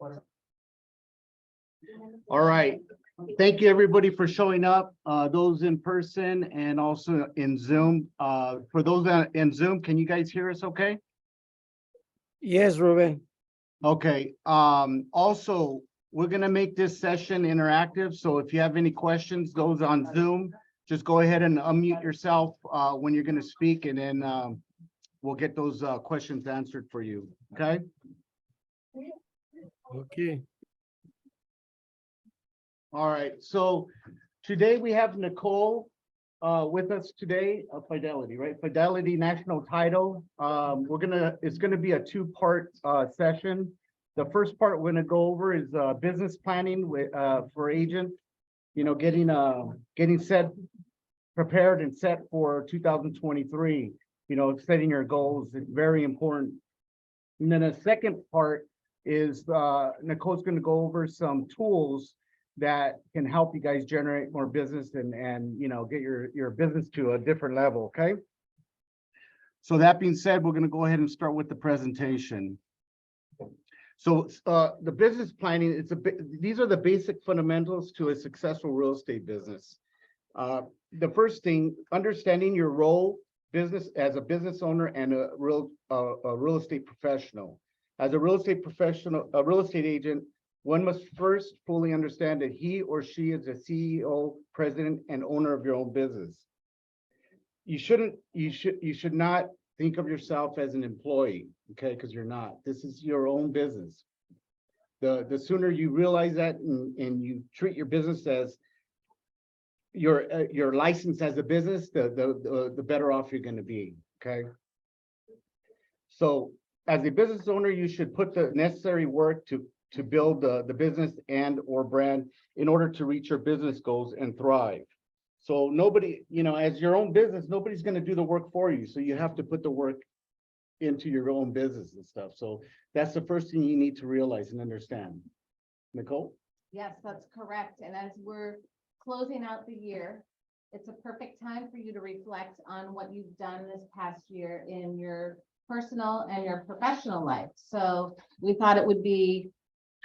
All right. Thank you, everybody, for showing up, those in person and also in Zoom. For those that in Zoom, can you guys hear us okay? Yes, Ruben. Okay, also, we're gonna make this session interactive, so if you have any questions, those on Zoom, just go ahead and unmute yourself, when you're gonna speak, and then, we'll get those, questions answered for you, okay? Okay. All right, so today we have Nicole with us today, Fidelity, right? Fidelity National Title. It's gonna be a two-part session. The first part we're gonna go over is business planning with for agent, you know, getting set, prepared and set for 2023, you know, setting your goals is very important. And then the second part is Nicole's gonna go over some tools that can help you guys generate more business and you know, get your business to a different level, okay? So that being said, we're gonna go ahead and start with the presentation. So the business planning, these are the basic fundamentals to a successful real estate business. The first thing, understanding your role business as a business owner and a real estate professional. As a real estate professional, a real estate agent, one must first fully understand that he or she is a CEO, president, and owner of your own business. You should not think of yourself as an employee, okay? Because you're not. This is your own business. The sooner you realize that and you treat your business as your license as a business, the better off you're going to be, okay? So as a business owner, you should put the necessary work to build the business and or brand in order to reach your business goals and thrive. So nobody, you know, as your own business, nobody's going to do the work for you. So you have to put the work into your own business and stuff. So that's the first thing you need to realize and understand. Nicole? Yes, that's correct. And as we're closing out the year, it's a perfect time for you to reflect on what you've done this past year in your personal and your professional life. So we thought it would be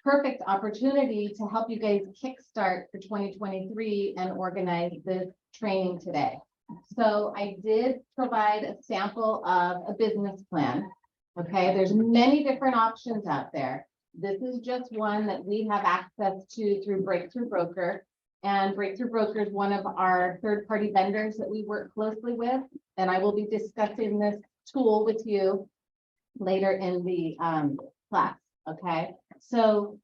perfect opportunity to help you guys kickstart for 2023 and organize this training today. So I did provide a sample of a business plan. Okay, there's many different options out there. This is just one that we have access to through Breakthrough Broker. And Breakthrough Broker is one of our third-party vendors that we work closely with. And I will be discussing this tool with you later in the class. Okay, so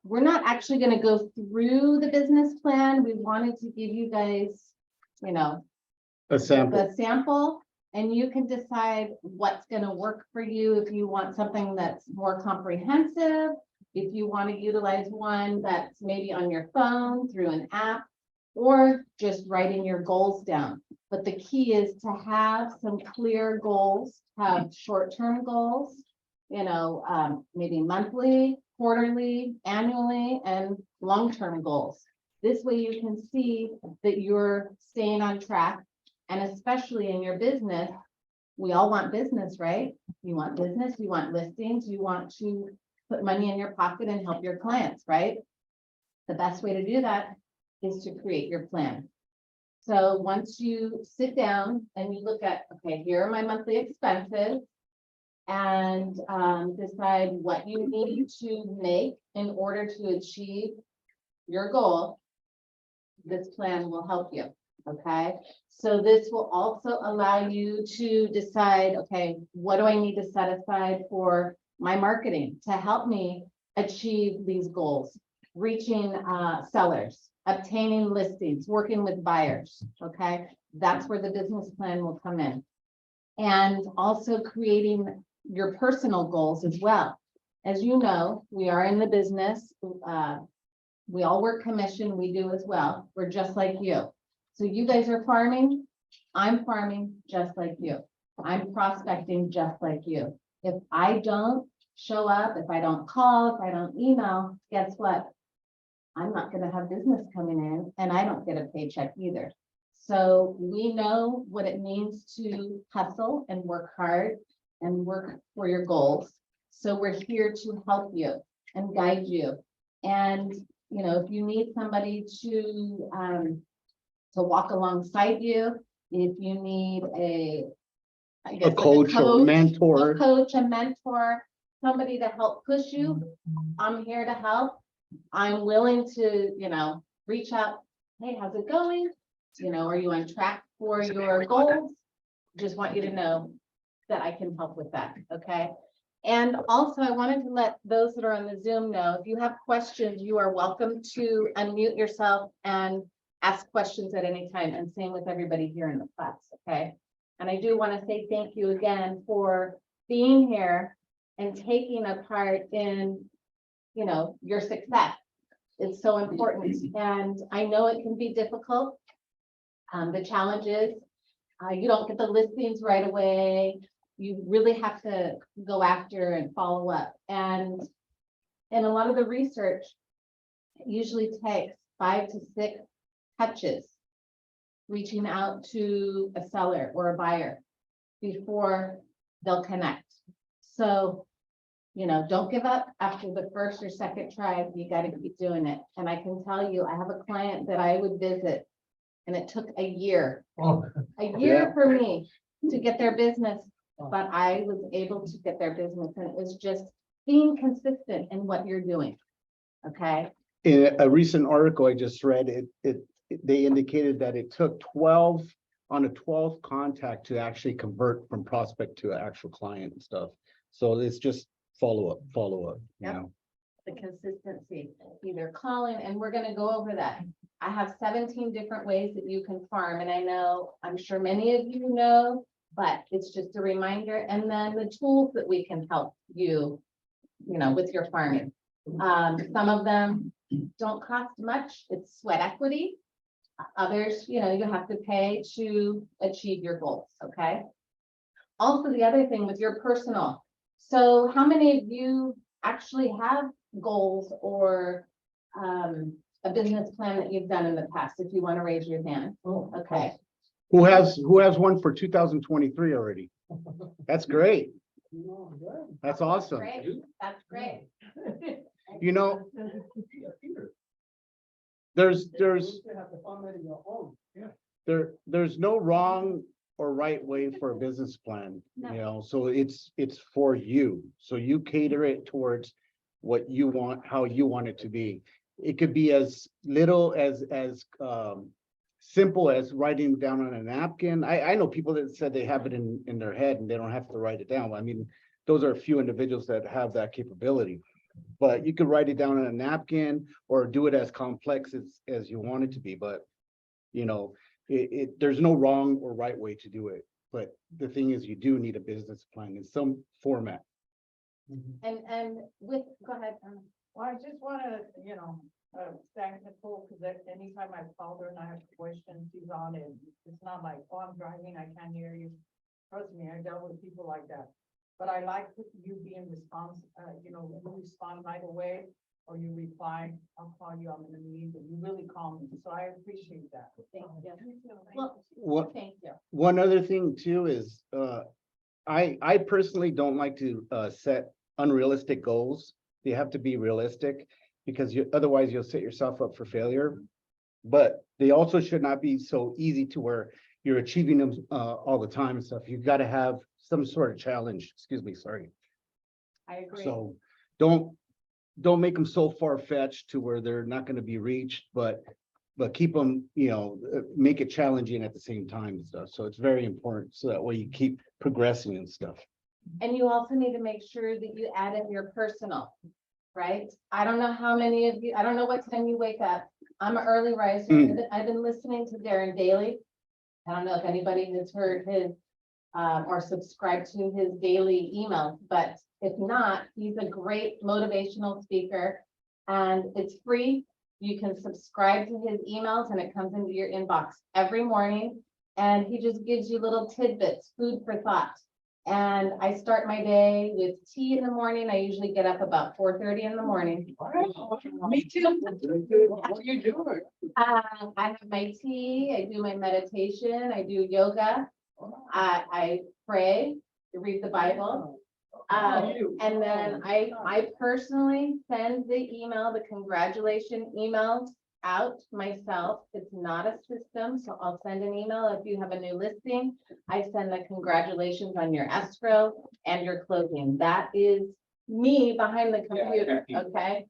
we're not actually going to go through the business plan. We wanted to give you guys, you know, A sample. the sample, and you can decide what's going to work for you. If you want something that's more comprehensive, if you want to utilize one that's maybe on your phone through an app, or just writing your goals down. But the key is to have some clear goals, have short-term goals, you know, maybe monthly, quarterly, annually, and long-term goals. This way you can see that you're staying on track. And especially in your business, we all want business, right? You want business, you want listings, you want to put money in your pocket and help your clients, right? The best way to do that is to create your plan. So once you sit down and you look at, okay, here are my monthly expenses, and decide what you need to make in order to achieve your goal, this plan will help you, okay? So this will also allow you to decide, okay, what do I need to set aside for my marketing to help me achieve these goals? Reaching sellers, obtaining listings, working with buyers, okay? That's where the business plan will come in. And also creating your personal goals as well. As you know, we are in the business. We all work commission, we do as well. We're just like you. So you guys are farming, I'm farming just like you. I'm prospecting just like you. If I don't show up, if I don't call, if I don't email, guess what? I'm not going to have business coming in, and I don't get a paycheck either. So we know what it means to hustle and work hard and work for your goals. So we're here to help you. and guide you. And, you know, if you need somebody to walk alongside you, if you need I guess A like coach or mentor. a coach, a mentor, somebody to help push you, I'm here to help. I'm willing to, you know, reach out. Hey, how's it going? You know, are you on track for your goals? Just want you to know that I can help with that, okay? And also, I wanted to let those that are on the Zoom know, if you have questions, you are welcome to unmute yourself and ask questions at any time, and same with everybody here in the class, okay? And I do want to say thank you again for being here and taking a part in, you know, your success. It's so important, and I know it can be difficult. The challenge is, you don't get the listings right away. You really have to go after and follow up. And a lot of the research usually takes 5 to 6 touches, reaching out to a seller or a buyer before they'll connect. So, you know, don't give up after the first or second try. You got to keep doing it. And I can tell you, I have a client that I would visit, and it took a year Yeah. for me to get their business, but I was able to get their business, and it was just being consistent in what you're doing. Okay, In a recent article I just read, they indicated that it took 12 on a 12th contact to actually convert from prospect to actual client and stuff. So it's just follow up, you Yep. know. the consistency, either calling, and we're gonna go over that. I have 17 different ways that you can farm, and I know, I'm sure many of you know, but it's just a reminder, and then the tools that we can help you, you know, with your farming. Some of them don't cost much, it's sweat equity. Others, you know, you have to pay to achieve your goals, okay? Also, the other thing with your personal, so how many of you actually have goals or a business plan that you've done in the past, if you want to raise your hand? Okay, Who has one for 2023 already? That's great. That's awesome. great, that's great. You know, there's no wrong or right way for a business plan, No. you know, so it's for you. So you cater it towards what you want, how you want it to be. It could be as little as simple as writing down on a napkin. I know people that said they have it in their head and they don't have to write it down. I mean, those are a few individuals that have that capability. But you could write it down on a napkin or do it as complex as you want it to be, but you know, there's no wrong or right way to do it. But the thing is, you do need a business plan in some format. And with, go ahead. Well, I just wanna, thank Nicole, because anytime I called her and I have questions, she's on it. It's not like, oh, I'm driving, I can't hear you. Trust me, I dealt with people like that. But I like you being you respond right away, or you reply, I'll call you, I'm in a meeting, but you really call me, so I appreciate that. Thank you. Well, What, thank you. one other thing too is, I personally don't like to set unrealistic goals. They have to be realistic because otherwise you'll set yourself up for failure. But they also should not be so easy to where you're achieving them all the time and stuff. You've got to have some sort of challenge. Excuse me, sorry. I agree. So don't make them so far-fetched to where they're not going to be reached, but keep them, make it challenging at the same time and stuff. So it's very important. So that way you keep progressing and stuff. And you also need to make sure that you add in your personal, right? I don't know how many of you, I don't know what time you wake up. I'm an early riser. I've been listening to Darren Daily. I don't know if anybody has heard his or subscribed to his daily emails, but if not, he's a great motivational speaker and it's free. You can subscribe to his emails and it comes into your inbox every morning. And he just gives you little tidbits, food for thought. And I start my day with tea in the morning. I usually get up about 4:30 in the morning. Me too. What are you doing? I have my tea, I do my meditation, I do yoga, I pray, I read the Bible. And then I personally send the email, the congratulation emails out myself. It's not a system, so I'll send an email if you have a new listing. I send the congratulations on your escrow and your closing. That is me behind the computer, okay?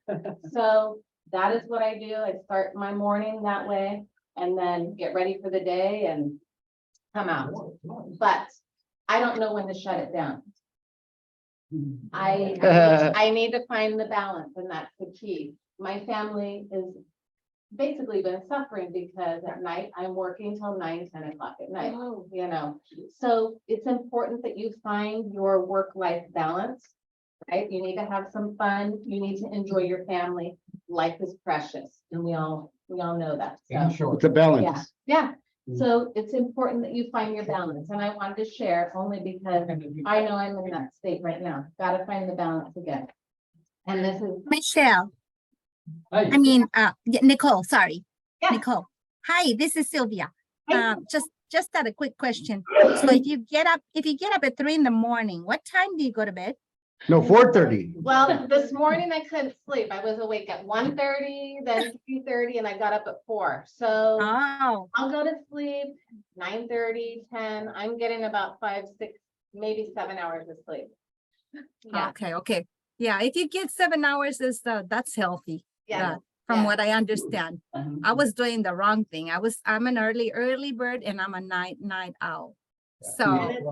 So that is what I do. I start my morning that way and then get ready for the day and come out. But I don't know when to shut it down. I need to find the balance, and that's the key. My family is basically been suffering because at night I'm working till 9, 10 o'clock at night, you know. So it's important that you find your work-life balance, right? You need to have some fun. You need to enjoy your family. Life is precious, and we all know that. So, It's a balance. yeah. So it's important that you find your balance, and I wanted to share only because I know I'm in that state right now. Got to find the balance again. And this is, Michelle, Nicole, sorry. Yeah. Nicole. Hi, this is Sylvia. Hi. Just had a quick question. So if you get up at 3 in the morning, what time do you go to bed? No, 4:30. well, this morning I couldn't sleep. I was awake at 1:30, then 3:30, and I got up at 4. So Oh, I'll go to sleep 9:30, 10. I'm getting about 5, 6, maybe 7 hours of sleep. Yeah, okay. Yeah, if you get 7 hours, that's healthy. yeah. From Yeah. what I understand. I was doing the wrong thing. I'm an early bird and I'm a night owl. So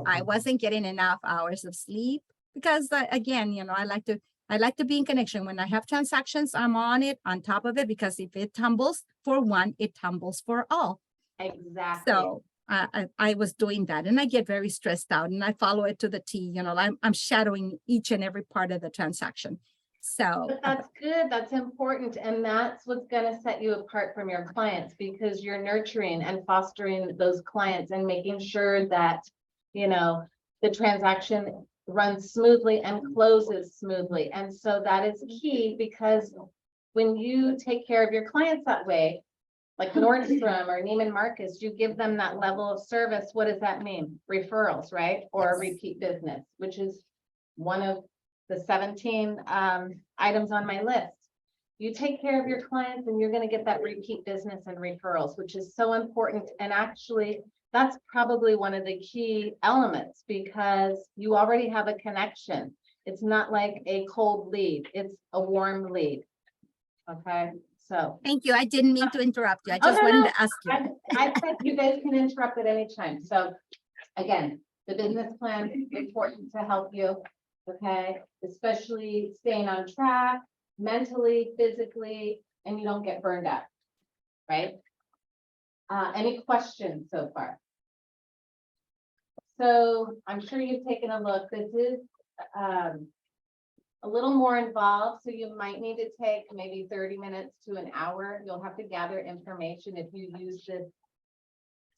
I wasn't getting enough hours of sleep because again, you know, I like to be in connection. When I have transactions, I'm on it, on top of it, because if it tumbles for one, it tumbles for all. Exactly. So I was doing that and I get very stressed out and I follow it to the T, you know, I'm shadowing each and every part of the transaction. So But that's good. That's important. And that's what's going to set you apart from your clients, because you're nurturing and fostering those clients and making sure that, you know, the transaction runs smoothly and closes smoothly. And so that is key, because when you take care of your clients that way, like Nordstrom or Neiman Marcus, you give them that level of service. What does that mean? Referrals, right? Or Yes. repeat business, which is one of the 17 items on my list. You take care of your clients and you're going to get that repeat business and referrals, which is so important. And actually, that's probably one of the key elements, because you already have a connection. It's not like a cold lead, it's a warm lead. Okay, so thank you. I didn't mean to interrupt you. I Oh, just no, wanted no. to ask you. I said you guys can interrupt at any time. So again, the business plan is important to help you, okay? Especially staying on track mentally, physically, and you don't get burned out, right? Any questions so far? So I'm sure you've taken a look. This is a little more involved, so you might need to take maybe 30 minutes to an hour. You'll have to gather information if you use this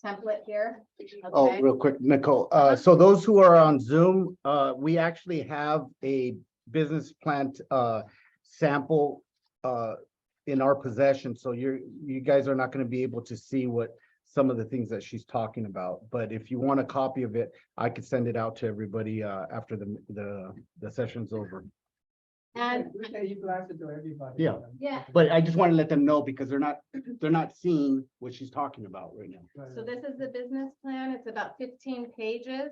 template here. Oh, Okay, real quick, Nicole. So those who are on Zoom, we actually have a business plan sample in our possession. So you guys are not going to be able to see what some of the things that she's talking about. But if you want a copy of it, I could send it out to everybody after the session's over. and You blast it to everybody. Yeah. yeah, But I just want to let them know because they're not seeing what she's talking about right now. so this is the business plan. It's about 15 pages.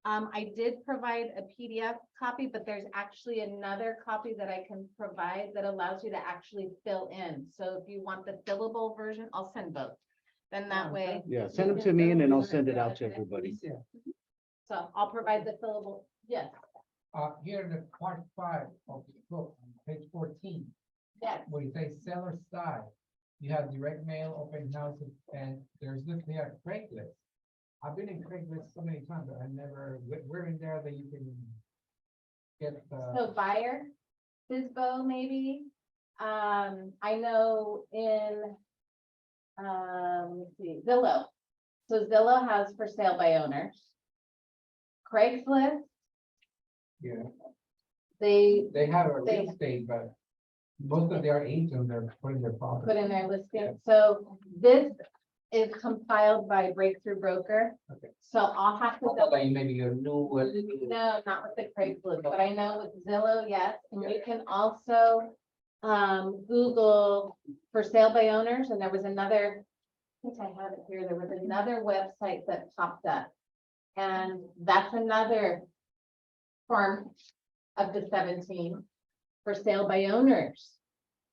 I did provide a PDF copy, but there's actually another copy that I can provide that allows you to actually fill in. So if you want the fillable version, I'll send both. Then that way, Yeah, send them to me and then I'll send it out to everybody. so I'll provide the fillable, yes, Here in the part 5 of the book, on page 14, yes. where you say seller side, you have direct mail, open houses, and there's this, they have Craigslist. I've been in Craigslist so many times, but I never, we're in there that you can get So buyer, FISBO maybe. I know in, let's see, Zillow. So Zillow has for sale by owners. Craigslist, yeah, they they have a They- real estate, but most of their agents are putting their put property. in their listing. So this is compiled by Breakthrough Broker. Okay. So I'll have to How go. about like maybe a new one? No, not with the Craigslist, but I know with Zillow, yes, and you can also Google for sale by owners, and there was another, I think I have it here, there was another website that popped up. And that's another farm of the 17 for sale by owners,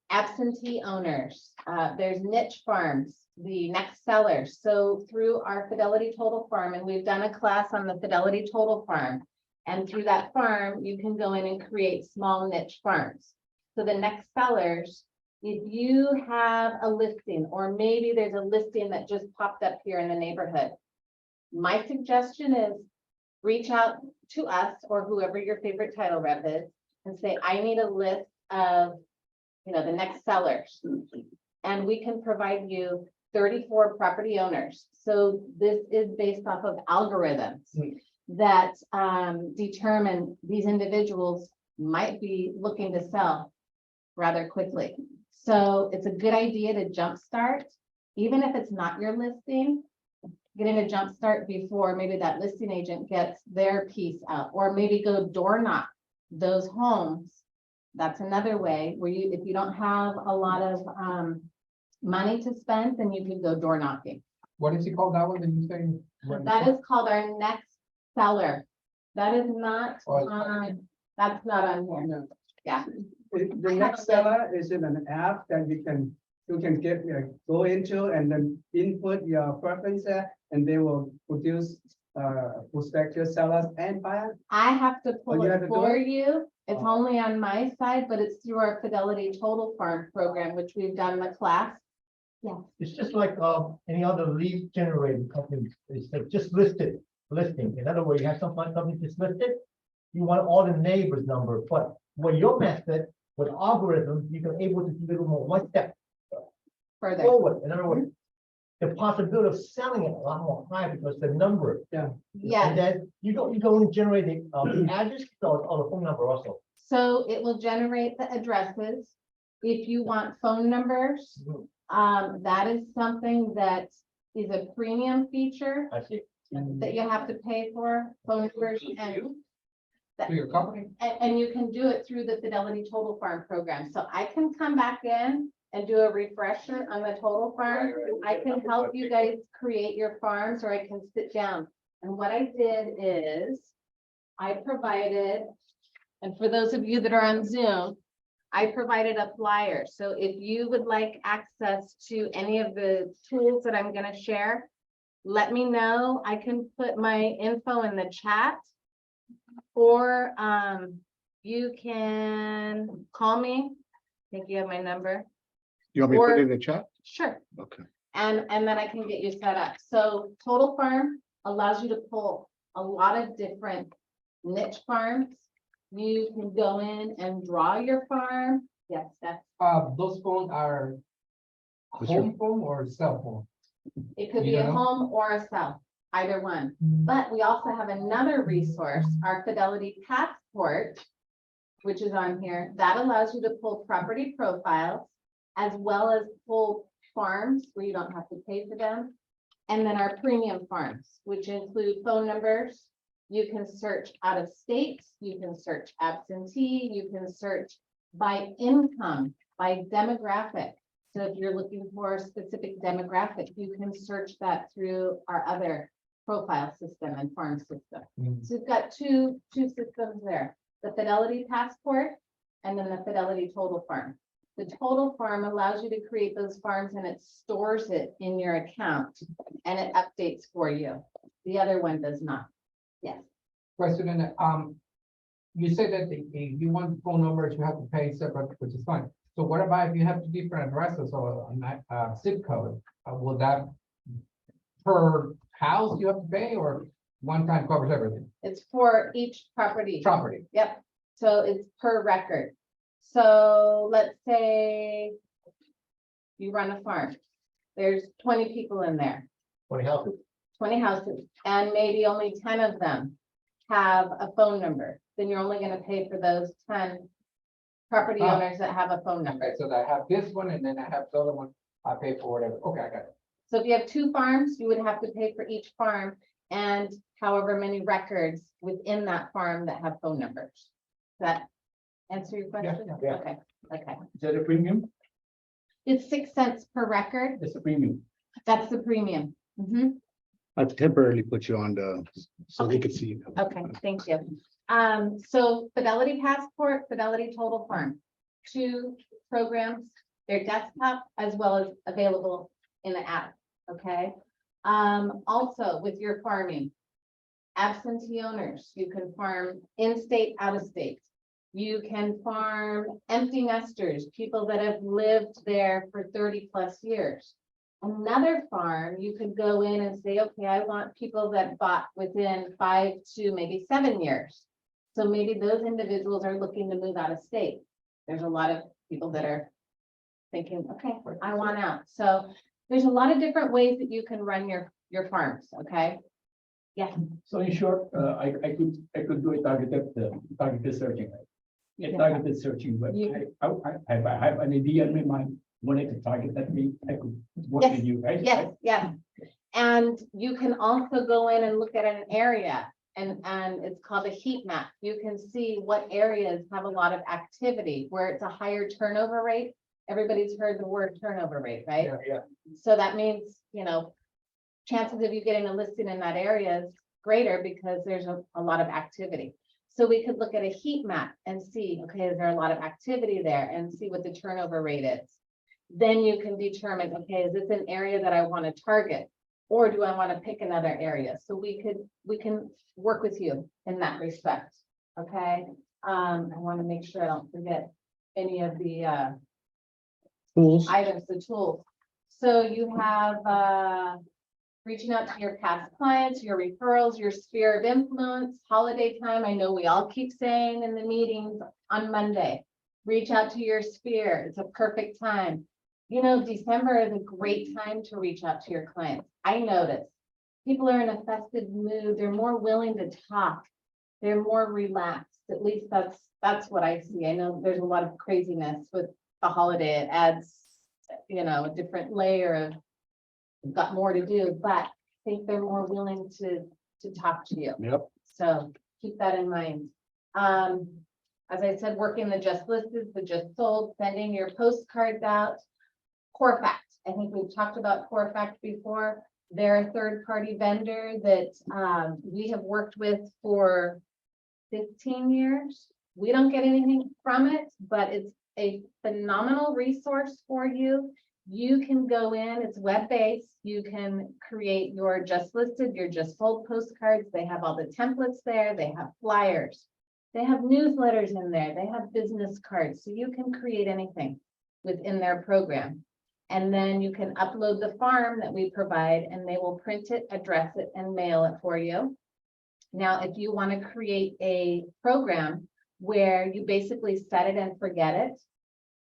absentee owners, there's niche farms, the next sellers. So through our Fidelity Total Farm, and we've done a class on the Fidelity Total Farm. And through that farm, you can go in and create small niche farms. So the next sellers, if you have a listing, or maybe there's a listing that just popped up here in the neighborhood, my suggestion is reach out to us or whoever your favorite title rep is and say, I need a list of, the next sellers. And we can provide you 34 property owners. So this is based off of algorithms that determine these individuals might be looking to sell rather quickly. So it's a good idea to jumpstart, even if it's not your listing, getting a jumpstart before maybe that listing agent gets their piece out, or maybe go door knock those homes. That's another way where if you don't have a lot of money to spend, then you can go door knocking. What is it called, that one that you saying? That is called our next seller. That is not, Oh, that's not on here. Yeah. The next seller is in an app that you can get, go into and then input your preferences, and they will produce prospective sellers and buyers. I have to pull you have it to do for it? you. It's Oh. only on my side, but it's through our Fidelity Total Farm program, which we've done the class. It's just like any other lead generating company, it's like just listed listing. In other words, you have some company just listed. You want all the neighbors number, but with your method, with algorithms, you can able to do a little more, one step Further. forward. In other words, the possibility of selling it a lot more high because the number. And Yes, then you go and generate the address or the phone number also. so it will generate the addresses. If you want phone numbers, that is something that is a premium feature I see. that you have to pay for, phone numbers, To your company? and you can do it through the Fidelity Total Farm program. So I can come back in and do a refresher on the Total Farm. I can help you guys create your farms, or I can sit down. And what I did is I provided, and for those of you that are on Zoom, I provided a flyer. So if you would like access to any of the tools that I'm going to share, let me know. I can put my info in the chat. Or you can call me. I think you have my number. You want me to put Or- it in the chat? Sure. Okay. And then I can get you set up. So Total Farm allows you to pull a lot of different niche farms. You can go in and draw your farm. Yes, that's, Those phones are What's your- home phone or cell phone? it could You be a don't know? home or a cell, either one. But we also have another resource, our Fidelity Passport, which is on here, that allows you to pull property profiles as well as pull farms where you don't have to pay for them. And then our premium farms, which include phone numbers. You can search out of state, you can search absentee, you can search by income, by demographic. So if you're looking for a specific demographic, you can search that through our other profile system and farm system. Mm. So we've got two systems there, the Fidelity Passport and then the Fidelity Total Farm. The Total Farm allows you to create those farms and it stores it in your account and it updates for you. The other one does not. Yes, Question, and you said that if you want phone numbers, you have to pay separate, which is fine. So what about if you have two different addresses or a zip code? Will that per house you have to pay, or one time covers everything? it's for each property. Property. Yep, so it's per record. So let's say you run a farm. There's 20 people in there, 20 houses. 20 houses, and maybe only 10 of them have a phone number. Then you're only gonna pay for those 10 property Ah. owners that have a phone number. Okay, so I have this one and then I have the other one, I pay for whatever. Okay, I got it. So if you have 2 farms, you would have to pay for each farm and however many records within that farm that have phone numbers. Does that answer your question? yeah. Okay, okay. Is that a premium? It's 6 cents per record. That's a premium. That's the premium. Mhm. I've temporarily put you on the, so they could see. you. Okay, thank you. So Fidelity Passport, Fidelity Total Farm, 2 programs, they're desktop as well as available in the app, okay? Also with your farming, absentee owners, you can farm in-state, out-of-state. You can farm empty nesters, people that have lived there for 30+ years. Another farm, you could go in and say, okay, I want people that bought within 5 to maybe 7 years. So maybe those individuals are looking to move out of state. There's a lot of people that are thinking, okay, I want out. So there's a lot of different ways that you can run your farms, okay? Yeah, So in short, I could do a targeted searching. You A can- targeted searching, but You- I have an idea in my mind, wanted to target that me, I could work Yes, with you, right? yes, yes. And you can also go in and look at an area and it's called a heat map. You can see what areas have a lot of activity where it's a higher turnover rate. Everybody's heard the word turnover rate, right? Yeah, yeah. So that means, chances of you getting a listing in that area is greater because there's a lot of activity. So we could look at a heat map and see, okay, is there a lot of activity there and see what the turnover rate is. Then you can determine, okay, is this an area that I want to target? Or do I want to pick another area? So we can work with you in that respect, okay? I want to make sure I don't forget any of the Tools. items, the tools. So you have reaching out to your past clients, your referrals, your sphere of influence, holiday time. I know we all keep saying in the meetings on Monday, reach out to your sphere. It's a perfect time. December is a great time to reach out to your clients. I notice people are in a festive mood. They're more willing to talk. They're more relaxed. At least that's what I see. I know there's a lot of craziness with the holiday. It adds, a different layer of we've got more to do, but I think they're more willing to talk to you. Yep. So keep that in mind. As I said, working the just listed, the just sold, sending your postcards out. Corfact, I think we've talked about Corfact before. They're a third-party vendor that we have worked with for 15 years. We don't get anything from it, but it's a phenomenal resource for you. You can go in, it's web-based. You can create your just listed, your just sold postcards. They have all the templates there. They have flyers. They have newsletters in there. They have business cards. So you can create anything within their program. And then you can upload the farm that we provide and they will print it, address it, and mail it for you. Now, if you want to create a program where you basically set it and forget it,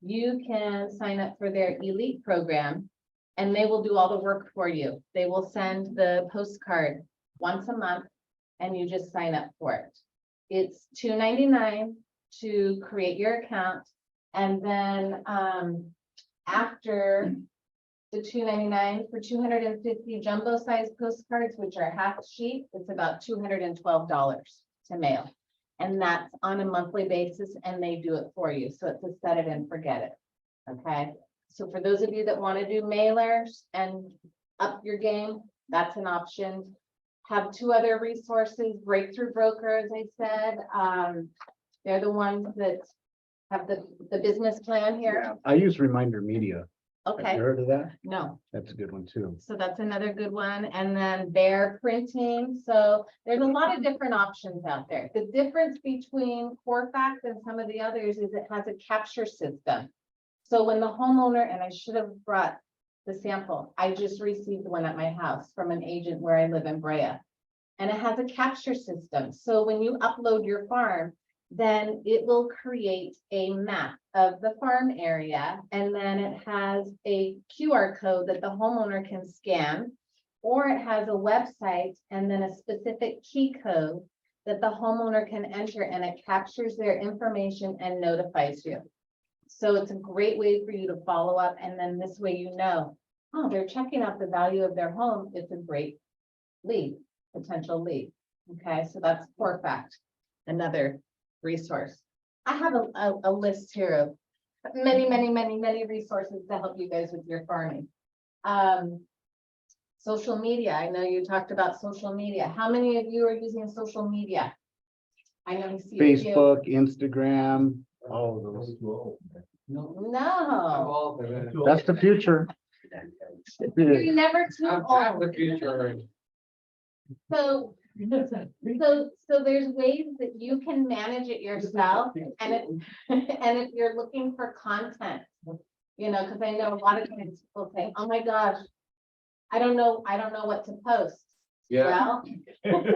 you can sign up for their elite program and they will do all the work for you. They will send the postcard once a month and you just sign up for it. It's $2.99 to create your account. And then after the $2.99 for 250 jumbo size postcards, which are half sheet, it's about $212 to mail. And that's on a monthly basis and they do it for you. So it's a set it and forget it. Okay. So for those of you that want to do mailers and up your game, that's an option. Have 2 other resources, Breakthrough Broker, as I said. They're the ones that have the business plan here. I use Reminder Media. Have Okay, you heard of that? no. That's a good one too. So that's another good one. And then Bear Printing. So there's a lot of different options out there. The difference between Corfact and some of the others is it has a capture system. So when the homeowner, and I should have brought the sample, I just received one at my house from an agent where I live in Brea. And it has a capture system. So when you upload your farm, then it will create a map of the farm area. And then it has a QR code that the homeowner can scan, or it has a website and then a specific key code that the homeowner can enter and it captures their information and notifies you. So it's a great way for you to follow up. And then this way, oh, they're checking out the value of their home, it's a great lead, potential lead. Okay, so that's Corfact, another resource. I have a list here of many resources to help you guys with your farming. Social media, I know you talked about social media. How many of you are using social media? I know you see a few. Facebook, Instagram, all of those. No, That's the future. you're never too old. the future. So, so there's ways that you can manage it yourself, and if, and if you're looking for content, you know, because I know a lot of times people say, oh my gosh, I don't know what to post. Yeah. Well,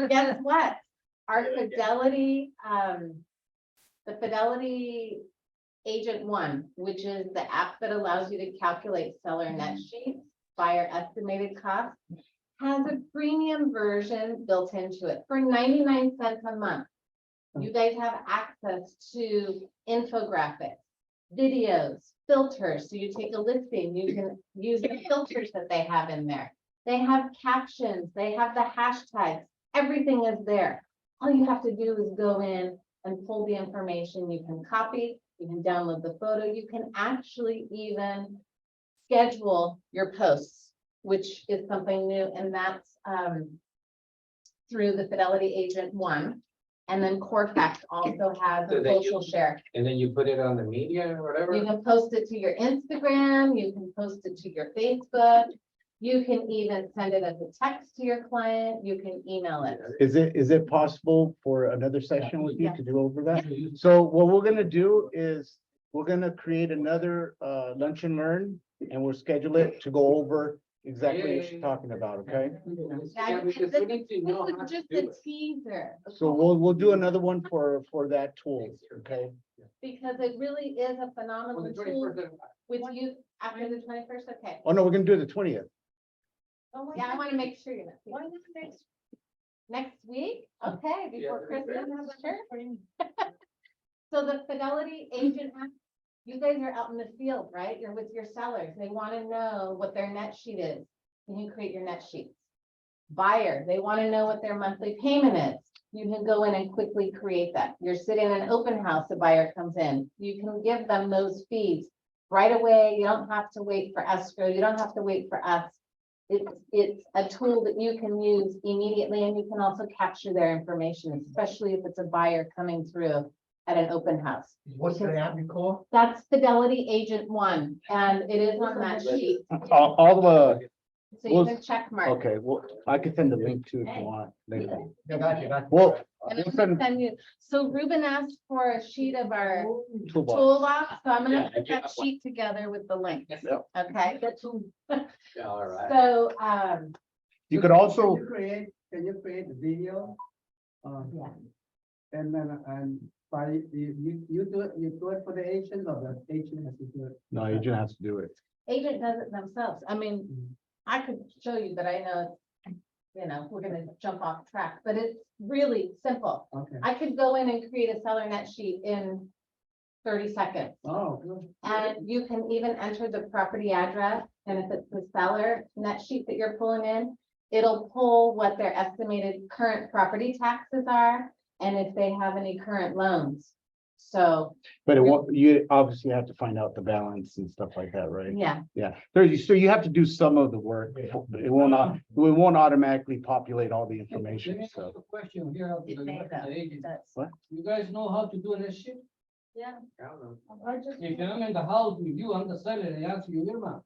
guess what? Our Fidelity, the Fidelity Agent One, which is the app that allows you to calculate seller net sheets, buyer estimated cost, has a premium version built into it for 99 cents a month. You guys have access to infographics, videos, filters. So you take a listing, you can use the filters that they have in there. They have captions, they have the hashtags, everything is there. All you have to do is go in and pull the information. You can copy, you can download the photo, you can actually even schedule your posts, which is something new, and that's through the Fidelity Agent One. And then Corfact also has So a then you- social share. And then you put it on the media or whatever? You can post it to your Instagram, you can post it to your Facebook. You can even send it as a text to your client, you can email it. Is it possible for another session with you Yeah. to go over that? So what we're gonna do is, we're gonna create another lunch and learn, and we'll schedule it to go over exactly what she's talking about, okay? Yeah, because we need to know This how is to just do a it. teaser. So we'll do another one for that tool, okay? Because it really is a On phenomenal the tool 21st. with you after the 21st, okay. Oh, no, we're gonna do it the 20th. Yeah, I want to make sure you're not. Why not Next week, okay, before Yeah, Christmas, sure. So the Fidelity Agent app, you guys are out in the field, right? You're with your sellers. They want to know what their net sheet is. You can create your net sheets. Buyer, they want to know what their monthly payment is. You can go in and quickly create that. You're sitting in an open house, a buyer comes in. You can give them those fees right away. You don't have to wait for escrow. You don't have to wait for us. It's a tool that you can use immediately, and you can also capture their information, especially if it's a buyer coming through at an open house. What's the app you call? That's Fidelity Agent One, and it is on that sheet, All so you well, can check mark. okay, well, I can send the link to if you want later. Yeah, got you. Well, And we'll I'm gonna send send you, so Ruben asked for a sheet of our toolbox. toolbox, so I'm Yeah, gonna put I that have one. sheet together with the link, Yep. okay? Yeah, all right. So, You could also, Can you create the video? yeah. And then, you do it for the agent, or the agent has to do it? no, you just have to do it. Agent does it themselves. I mean, I could show you, but I know, you know, we're gonna jump off track, but it's really simple. Okay. I could go in and create a seller net sheet in 30 seconds. Oh, good. And you can even enter the property address, and if it's the seller net sheet that you're pulling in, it'll pull what their estimated current property taxes are, and if they have any current loans. So, But it won't, you obviously have to find out the balance and stuff like that, right? yeah, Yeah, so you have to do some of the work. It won't automatically populate all the information, so. Question here. of It the may though. agent. that's, What? You guys know how to do this shit? yeah. If I'm in the house with you, I'm the seller, and I ask you, Irma,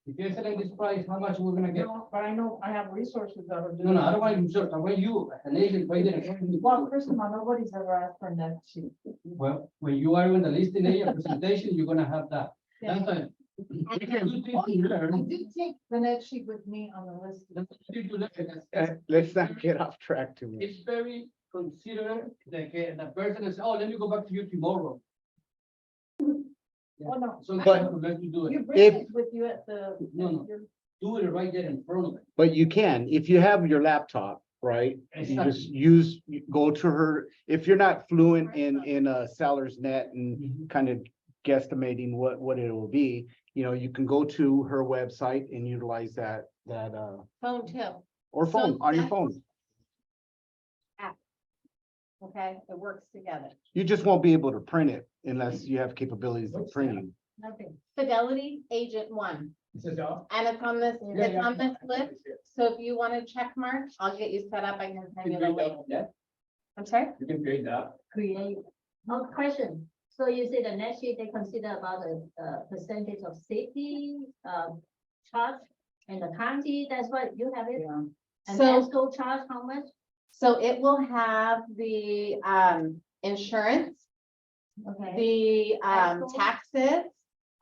if you're selling this price, how much we're gonna get? No, but I know I have resources that are. No, I don't want you, sir, I want you, an agent, right there. Well, first of all, nobody's ever asked for net sheet. Well, when you are in the listing area presentation, you're gonna have that. That's a. I do take the net sheet with me on the list. Let's not get off track too much. It's very considerate, like, the person is, oh, let me go back to you tomorrow. Oh, no. So, But- let you do You it, bring If- it with you at the. No, do it right there in front of it. But you can, if you have your laptop, right? You just go to her, if you're not fluent in a seller's net and kind of guesstimating what it will be, you know, you can go to her website and utilize that, Phone too, or So phone, on your that's- phone. okay? It works together. You just won't be able to print it unless you have capabilities of printing. Nothing. Fidelity Agent One, This is all. and it's on this, Yeah, it's yeah. on this list. So if you want to check mark, I'll get you set up. I can send you the link. I'm sorry? You can create that. Create. Oh, question. So you say the next year they consider about the percentage of safety, charge and the county, that's what you have it? And So- ESCO charge how much? So it will have the insurance, Okay. the Escrow? taxes,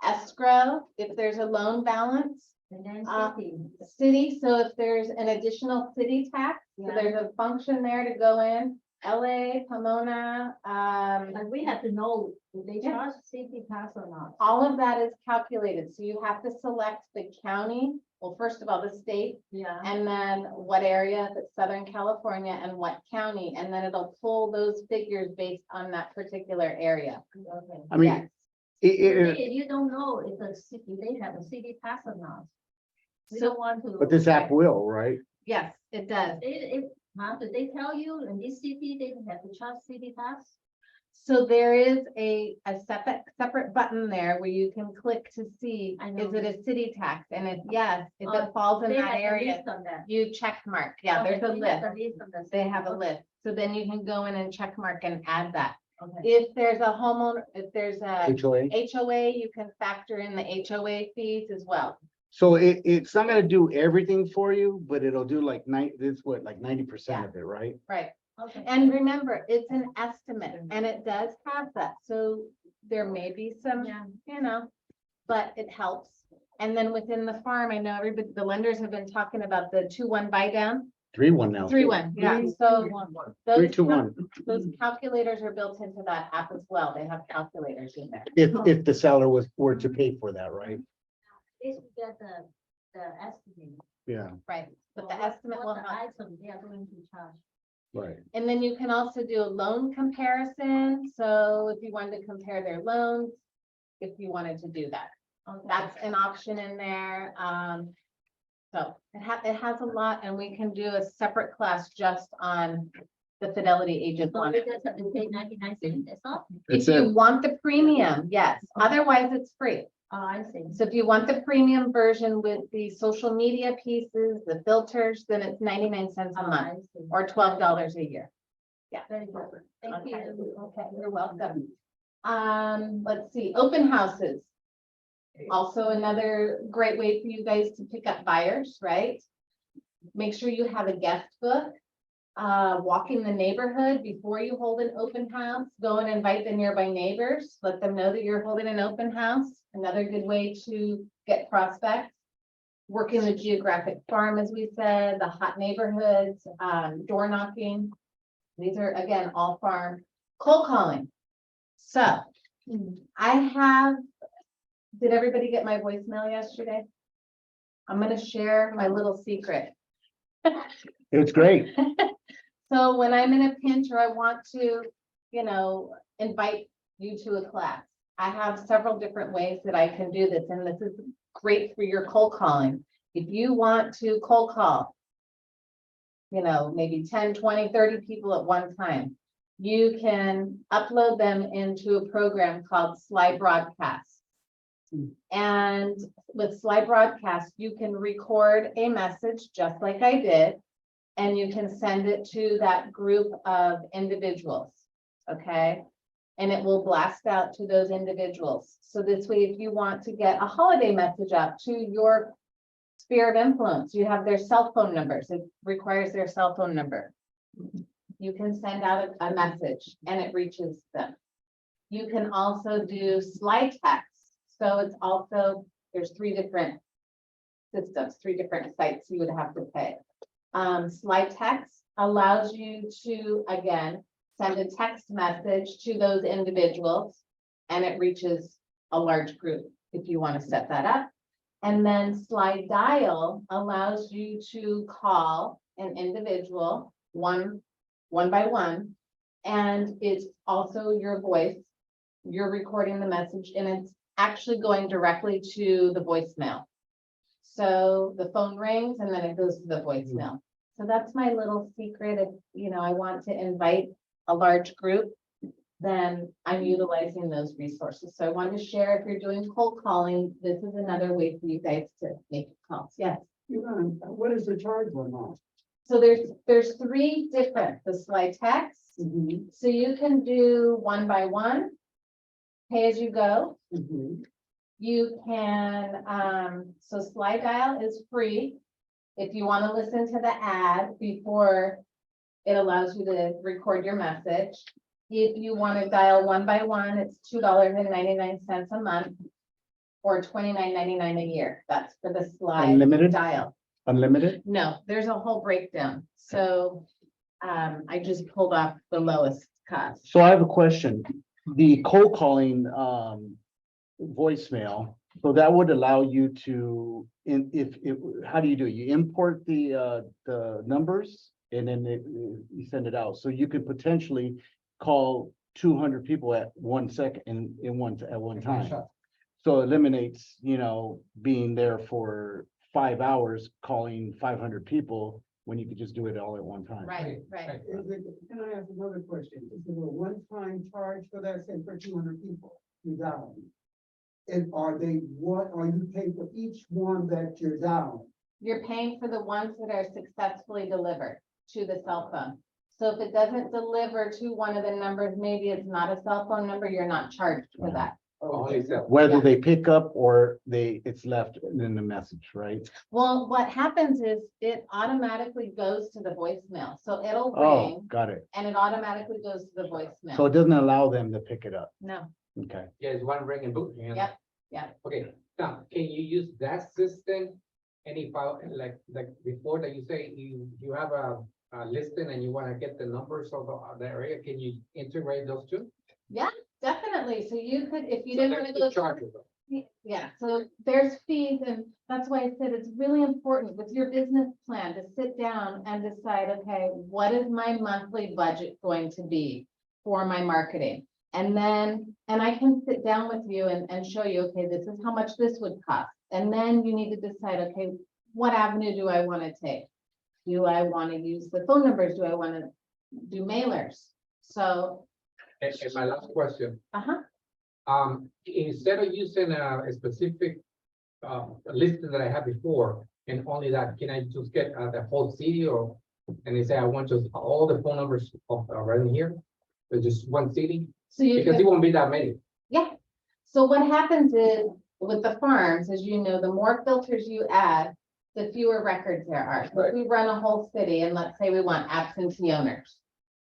escrow, if there's a loan balance, And then uh, safety. city, so if there's an additional city tax, so Yeah. there's a function there to go in. LA, Pomona, But we have to know, do they Yeah. charge safety tax or not? all of that is calculated. So you have to select the county, well, first of all, the state, Yeah. and then what area, if it's Southern California, and what county, and then it'll pull those figures based on that particular area. Okay. I mean, Yes. If you don't know if the city, they have a city tax or not. We So- don't want to. but this app will, right? Yes, it does. Did they tell you in this city, they have to charge city tax? So there is a separate button there where you can click to see, I is know. it a city tax? And if yes, if Oh, it falls in They that have a area, list on that. you check mark. Yeah, Okay, there's a they have list. list of the They city. have a Okay, list. So then you can go in and check mark and add that. Okay. If there's a homeowner, if there's a HOA. HOA, you can factor in the HOA fees as well. So it's not gonna do everything for you, but it'll do like 90% of it, right? Right. Okay. And remember, it's an estimate and it does have that. So there may be some, Yeah. you know, but it helps. And then within the farm, I know everybody, the lenders have been talking about the 2-1 buy down, 3-1 now. 3-1, yeah, so. 3-2-1. Those calculators are built into that app as well. They have calculators in there. If the seller were to pay for that, right? They should get the estimate. Yeah, Right, but the What- estimate what will the help. Item they are going to charge. right. And then you can also do a loan comparison. So if you wanted to compare their loans, if you wanted to do that, Okay. that's an option in there. So it has a lot, and we can do a separate class just on the Fidelity Agent So one. we just have to pay 99 cents, that's all? If It's you a, want the premium, yes, otherwise it's free. Oh, I see. So if you want the premium version with the social media pieces, the filters, then it's 99 cents a Oh, month I see. or $12 a year. Very good. Thank Okay. you. Okay, you're welcome. Let's see, open houses. Also another great way for you guys to pick up buyers, right? Make sure you have a guest book. Walking the neighborhood before you hold an open house, go and invite the nearby neighbors, let them know that you're holding an open house. Another good way to get prospects. Working the geographic farm, as we said, the hot neighborhoods, door knocking. These are, again, all farm. Cold calling. So I have, did everybody get my voicemail yesterday? I'm gonna share my little secret. it's great. So when I'm in a pinch or I want to, you know, invite you to a class, I have several different ways that I can do this, and this is great for your cold calling. If you want to cold call, you know, maybe 10, 20, 30 people at one time, you can upload them into a program called Sly Broadcast. And with Sly Broadcast, you can record a message just like I did, and you can send it to that group of individuals, okay? And it will blast out to those individuals. So this way, if you want to get a holiday message out to your sphere of influence, you have their cell phone numbers. It requires their cell phone number. You can send out a message and it reaches them. You can also do slide text. So it's also, there's 3 different systems, 3 different sites you would have to pay. Slide text allows you to, again, send a text message to those individuals and it reaches a large group if you want to set that up. And then slide dial allows you to call an individual one by one. And it's also your voice you're recording the message and it's actually going directly to the voicemail. So the phone rings and then it goes to the voicemail. So that's my little secret. If, you know, I want to invite a large group, then I'm utilizing those resources. So I wanted to share, if you're doing cold calling, this is another way for you guys to make calls. Yes. What is the charge on that? So there's three different, the slide text. So you can do one by one, pay as you go. You can, so slide dial is free. If you want to listen to the ad before it allows you to record your message. If you want to dial one by one, it's $2.99 a month or $29.99 a year. That's for the slide Unlimited? dial. Unlimited? No, there's a whole breakdown. So I just pulled off the lowest cost. So I have a question. The cold calling voicemail, so that would allow you to, how do you do it? You import the numbers and then you send it out. So you could potentially call 200 people at 1 second at one time. So it eliminates, you know, being there for 5 hours calling 500 people when you could just do it all at one time. Right. Can I ask another question? Is there a one-time charge for that, say for 200 people you dial? And what are you paying for each one that you're dialing? You're paying for the ones that are successfully delivered to the cell phone. So if it doesn't deliver to one of the numbers, maybe it's not a cell phone number, you're not charged for that. Whether they pick up or it's left in the message, right? Well, what happens is it automatically goes to the voicemail. So it'll Oh, ring got it. and it automatically goes to the So voicemail. it doesn't allow them to pick it up. No, Okay. Yeah, it's one ring and book. Yep, yeah. Okay, now, can you use that system? Any file, like before that you say you have a listing and you want to get the numbers of the area, can you integrate those two? Definitely. So you could, if you So didn't there's want to the go. charges, though. Yeah, so there's fees and that's why I said it's really important with your business plan to sit down and decide, okay, what is my monthly budget going to be for my marketing? And then, and I can sit down with you and show you, okay, this is how much this would cost. And then you need to decide, okay, what avenue do I want to take? Do I want to use the phone numbers? Do I want to do mailers? So, And my last question, instead of using a specific listing that I had before, and only that, can I just get the whole city and they say I want just all the phone numbers of right here? Or just one city? so you Because can. it won't be that many. Yeah, so what happens is with the farms, as you know, the more filters you add, the fewer records there are. So if we run a whole city and let's say we want absentee owners,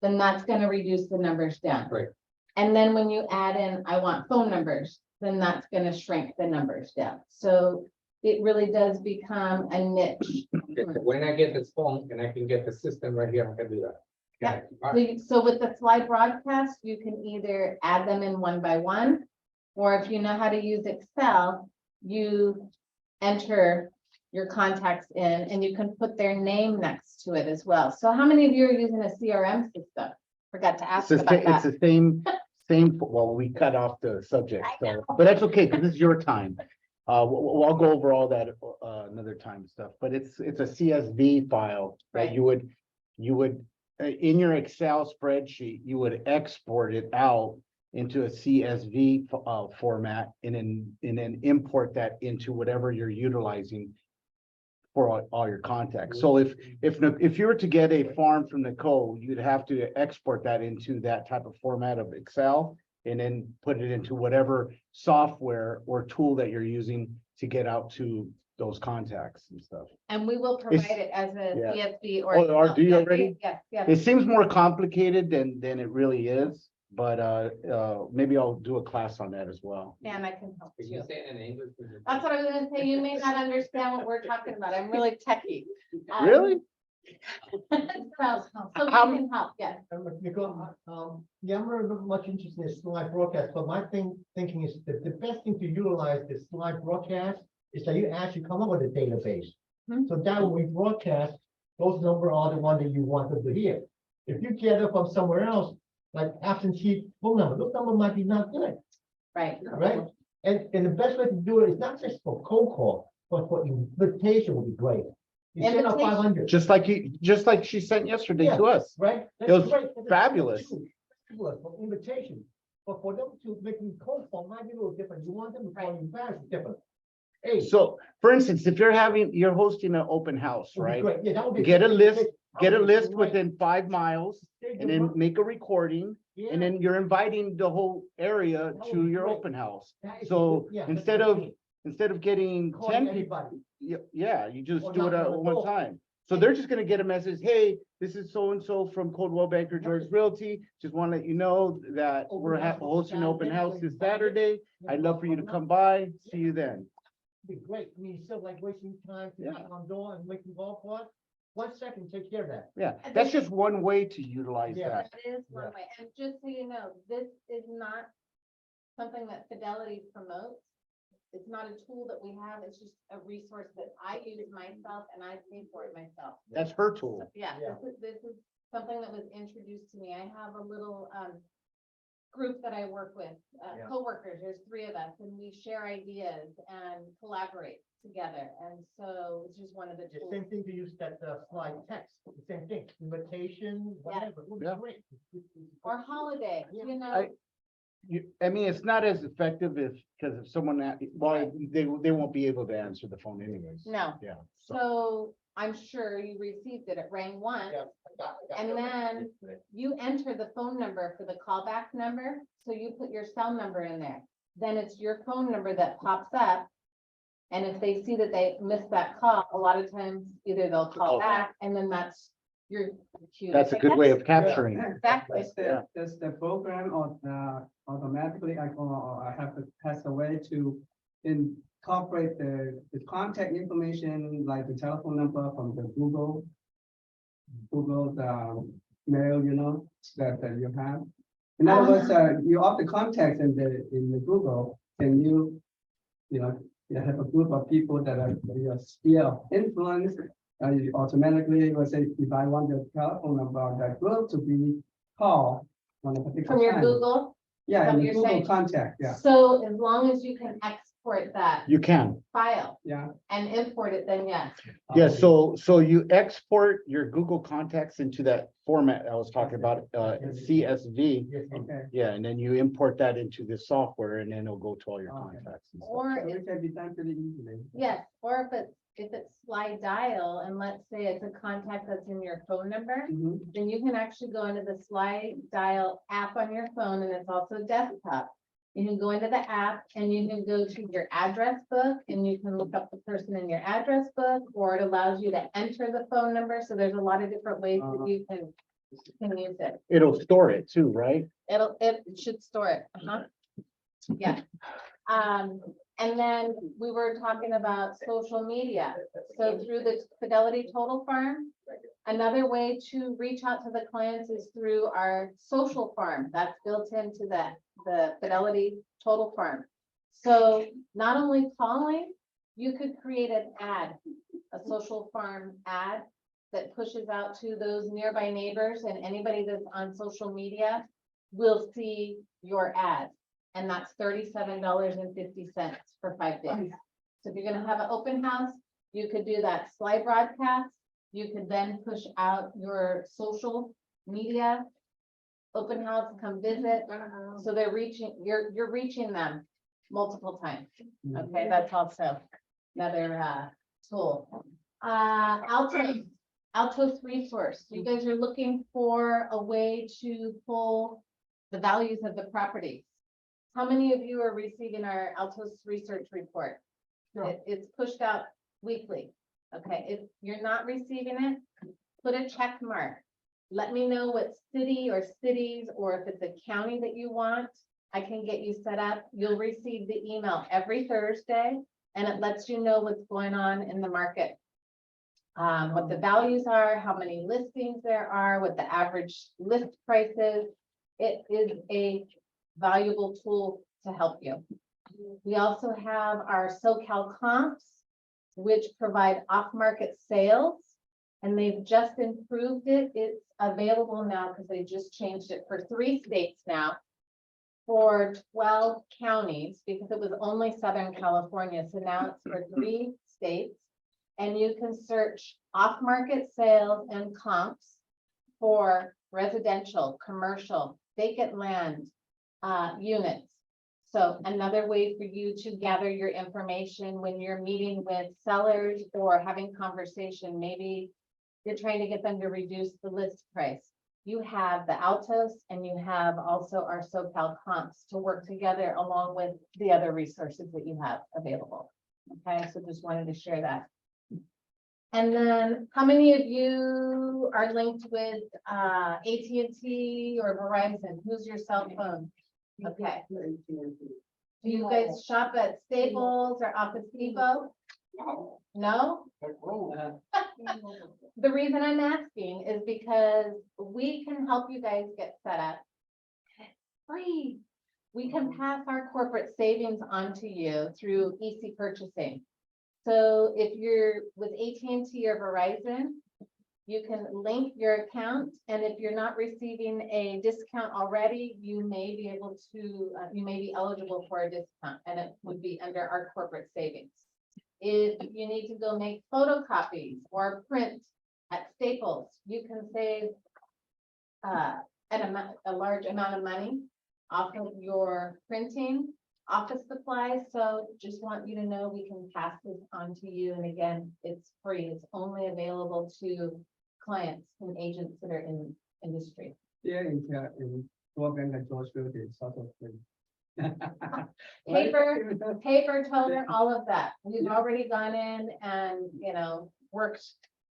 then that's gonna reduce the numbers down. Right. And then when you add in, I want phone numbers, then that's gonna shrink the numbers down. So it really does become a niche. Okay, so when I get this phone and I can get the system right here, I can do that. Yeah. All right. So with the slide broadcast, you can either add them in one by one, or if you know how to use Excel, you enter your contacts in and you can put their name next to it as well. So how many of you are using a CRM system? Forgot to ask It's about that. the same, well, we cut off the subject, I so, know. but that's okay, because this is your time. I'll go over all that another time stuff, but it's a CSV file that Right. you would in your Excel spreadsheet, you would export it out into a CSV format and then import that into whatever you're utilizing for all your contacts. So if you were to get a farm from Nicole, you'd have to export that into that type of format of Excel and then put it into whatever software or tool that you're using to get out to those contacts and stuff. And we will It's- provide it as a yeah. CSV or. Oh, do you Yeah, already? Yes, yes. It seems more complicated than it really is, but maybe I'll do a class on that as well. And I can help Can you. you say it in English? That's what I was gonna say. You may not understand what we're talking about. I'm really techie. Really? So we How- can help, yes. Because, yeah, I'm very much interested in slide broadcast, but my thinking is that the best thing to utilize the slide broadcast is that you actually come up with a database. Hmm. So that when we broadcast, those numbers are the one that you want them to hear. If you get it from somewhere else, like absentee phone number, those number might be not good, Right. right? And the best way to do it is not just for cold call, but for invitation would be great. You send out Invitation. 500, just like she sent yesterday to us. right? It was That's great. That's fabulous. fabulous for invitation, but for them to make me cold call might be a little different. You want them to call you back, it's different. Hey. So, for instance, if you're hosting an open house, would be right? great. Yeah, that would be. Get a list, Get a Okay, list right. within 5 miles Save and the then money. make a recording. Yeah, And then you're inviting the whole area That would to be your great. open house. that is So good. Yeah, that's instead what of, I mean. instead of getting Calling 10 people, everybody. yeah, you just Or do it knock at on the one door. time. So they're just gonna get a message, hey, this is so-and-so from Coldwell Banker George Realty. Just wanna let you know that Open we're house hosting an open Saturday, house this 25. Saturday. Yeah, I'd love for you to well, come by. See you then. Be great. I mean, instead of like wasting time to Yeah. knock on door and making phone calls, 1 second, take care of that. Yeah, And that's this- just one way to utilize Yeah. that. That is one way, and just so you know, this is not something that Fidelity promotes. It's not a tool that we have, it's just a resource that I use myself and I pay for it myself. That's her tool. Yeah, Yeah. this is something that was introduced to me. I have a little, group that I work with, Yeah. coworkers, there's 3 of us, and we share ideas and collaborate together, and so it's just one of the The tools. same thing to use that slide text, the same thing, invitation, whatever. It would be Yeah. great. Or holiday, Yeah. you know, I mean, it's not as effective because if someone, well, they won't be able to answer the phone anyways. no. Yeah. So I'm sure you received it. It rang once. Yeah, I got And it. then you enter the phone number for the callback number. So you put your cell number in there. Then it's your phone number that pops up. And if they see that they missed that call, a lot of times either they'll call back and then that's your cue. That's a good way of capturing. it. Exactly. Does the program automatically, or I have to has a way to incorporate the contact information, like the telephone number from the Google mail, that you have. In other words, you off the contacts in the Google, and you have a group of people that are your sphere of influence. You automatically, let's say, if I want the telephone number of that group to be called on a particular From your time. Google. Yeah, what in the you're Google saying. contact, yeah, So as long as you can export that You can. file yeah. and import it, then yes. Yeah, so you export your Google contacts into that format I was talking about, CSV. Yes, Okay. Yeah, and then you import that into the software and then it'll go to all your Okay. contacts. and stuff. Or So if it can be done pretty easily. yes, or if it's slide dial, and let's say it's a contact that's in your phone number, Mhm. then you can actually go into the slide dial app on your phone, and it's also desktop. You can go into the app and you can go to your address book and you can look up the person in your address book, or it allows you to enter the phone number. So there's a lot of different ways that you can use it. It'll store it too, right? It should store it. Uh-huh. Yeah. And then we were talking about social media. So through the Fidelity Total Farm, another way to reach out to the clients is through our social farm. That's built into the Fidelity Total Farm. So not only calling, you could create an ad, a social farm ad that pushes out to those nearby neighbors, and anybody that's on social media will see your ad. And that's $37.50 for 5 days. So if you're gonna have an open house, you could do that slide broadcast. You could then push out your social media. Open house, come visit. So they're reaching, you're reaching them multiple times. Okay, that's also another tool. Altos Resource. You guys are looking for a way to pull the values of the property. How many of you are receiving our Altos Research Report? Sure. It's pushed out weekly. Okay, if you're not receiving it, put a check mark. Let me know what city or cities, or if it's a county that you want, I can get you set up. You'll receive the email every Thursday, and it lets you know what's going on in the market. What the values are, how many listings there are, what the average list price is. It is a valuable tool to help you. We also have our SoCal comps, which provide off-market sales And they've just improved it. It's available now because they just changed it for 3 states now. For 12 counties, because it was only Southern California, so now it's for 3 states. And you can search off-market sales and comps for residential, commercial, vacant land, units. So another way for you to gather your information when you're meeting with sellers or having conversation, maybe you're trying to get them to reduce the list price. You have the Altos and you have also our SoCal comps to work together along with the other resources that you have available. Okay, so just wanted to share that. And then how many of you are linked with AT&T or Verizon? Who's your cell phone? Okay. Do you guys shop at Staples or Office Depot? No? The reason I'm asking is because we can help you guys get set up. Free. We can pass our corporate savings on to you through EC purchasing. So if you're with AT&T or Verizon, you can link your account, and if you're not receiving a discount already, you may be able to, you may be eligible for a discount, and it would be under our corporate savings. If you need to go make photocopies or print at Staples, you can save a large amount of money off of your printing, office supplies. So just want you to know we can pass this on to you. And again, it's free. It's only available to clients and agents that are in industry. Yeah, in Burbank and Georgeville, it's sort of free. Paper, toner, all of that. We've already gone in and, worked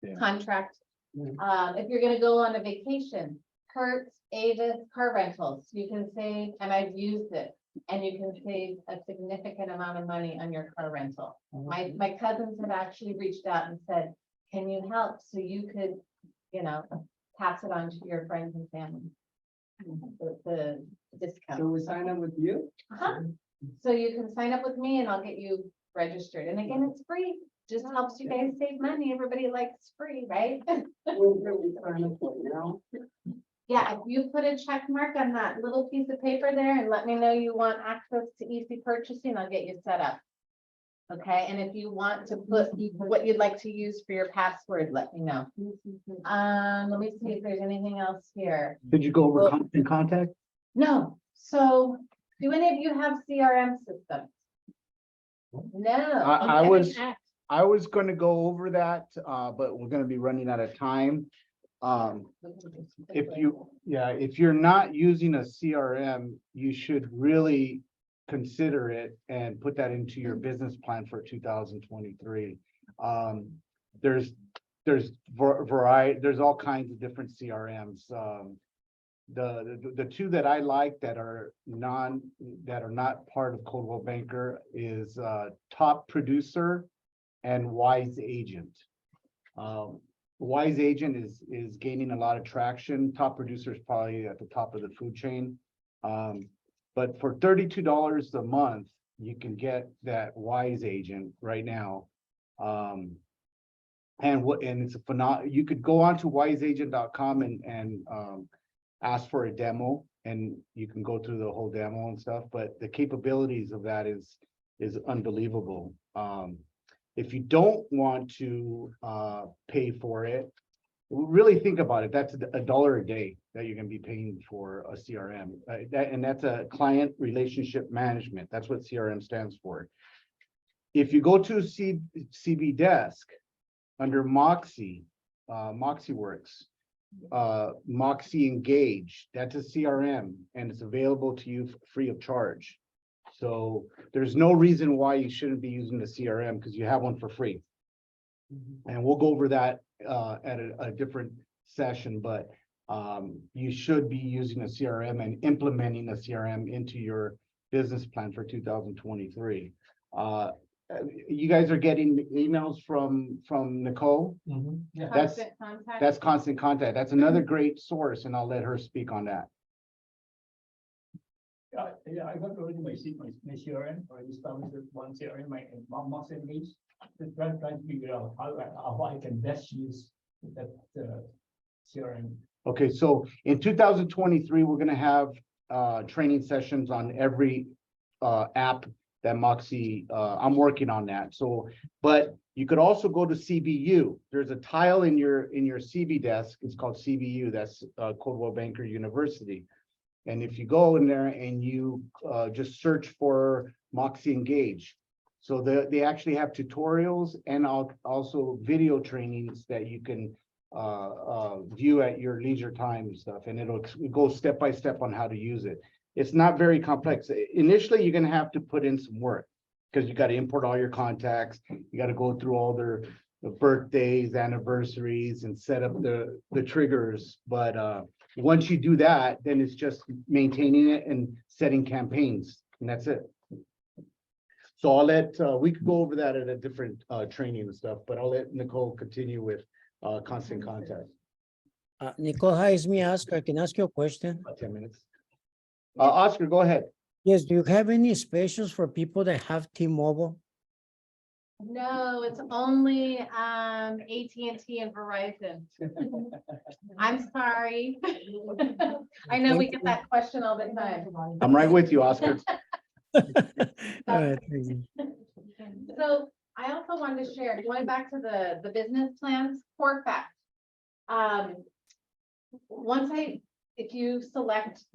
Yeah. contract. Yeah. If you're gonna go on a vacation, Hertz, Avis, car rentals, you can save, and I've used it. And you can save a significant amount of money on your car rental. My cousins have actually reached out and said, can you help? So you could, pass it on to your friends and family. The discount. So we sign up with you? Uh-huh. So you can sign up with me and I'll get you registered. And again, it's free. Just helps you guys save money. Everybody likes free, right? Will we sign up for now? Yeah, if you put a check mark on that little piece of paper there and let me know you want access to EC purchasing, I'll get you set up. Okay, and if you want to put what you'd like to use for your password, let me know. Let me see if there's anything else here. Did you go over constant contact? No, so do any of you have CRM systems? No. I Okay. was- I was gonna go over that, but we're gonna be running out of time. If you're not using a CRM, you should really consider it and put that into your business plan for 2023. There's there's all kinds of different CRMs. The two that I like that are not part of Coldwell Banker is Top Producer and Wise Agent. Wise Agent is gaining a lot of traction. Top Producer is probably at the top of the food chain. But for $32 a month, you can get that Wise Agent right now. And it's a you could go on to wiseagent.com and ask for a demo, and you can go through the whole demo and stuff, but the capabilities of that is unbelievable. If you don't want to pay for it, really think about it. That's $1 a day that you're gonna be paying for a CRM. And that's a client relationship management. That's what CRM stands for. If you go to CB Desk under Moxie, MoxieWorks, Moxie Engage, that's a CRM, and it's available to you free of charge. So there's no reason why you shouldn't be using the CRM because you have one for free. And we'll go over that at a different session, but you should be using a CRM and implementing a CRM into your business plan for 2023. You guys are getting emails from Nicole? Yeah. Constant contact. That's Constant Contact. That's another great source, and I'll let her speak on that. Yeah, I got already my CRM, or I established one CRM, my Mox Engage. Just trying to figure out how I can best use that, CRM. Okay, so in 2023, we're gonna have training sessions on every app that Moxie, I'm working on that. So, but you could also go to CBU. There's a tile in your CB desk. It's called CBU. That's Coldwell Banker University. And if you go in there and you just search for Moxie Engage. So they actually have tutorials and also video trainings that you can view at your leisure time and stuff, and it'll go step by step on how to use it. It's not very complex. Initially, you're gonna have to put in some work because you got to import all your contacts. You got to go through all their birthdays, anniversaries, and set up the triggers. But once you do that, then it's just maintaining it and setting campaigns, and that's it. So I'll let we could go over that at a different training and stuff, but I'll let Nicole continue with constant contact. Nicole, hi, it's me, Oscar. Can I ask you a question? About 10 minutes. Oscar, go ahead. Yes, do you have any specials for people that have T-Mobile? No, it's only AT&T and Verizon. I'm sorry. I know we get that question all the time. I'm right with you, Oscar. All right, thank you. So I also wanted to share, going back to the business plans, core fact. If you select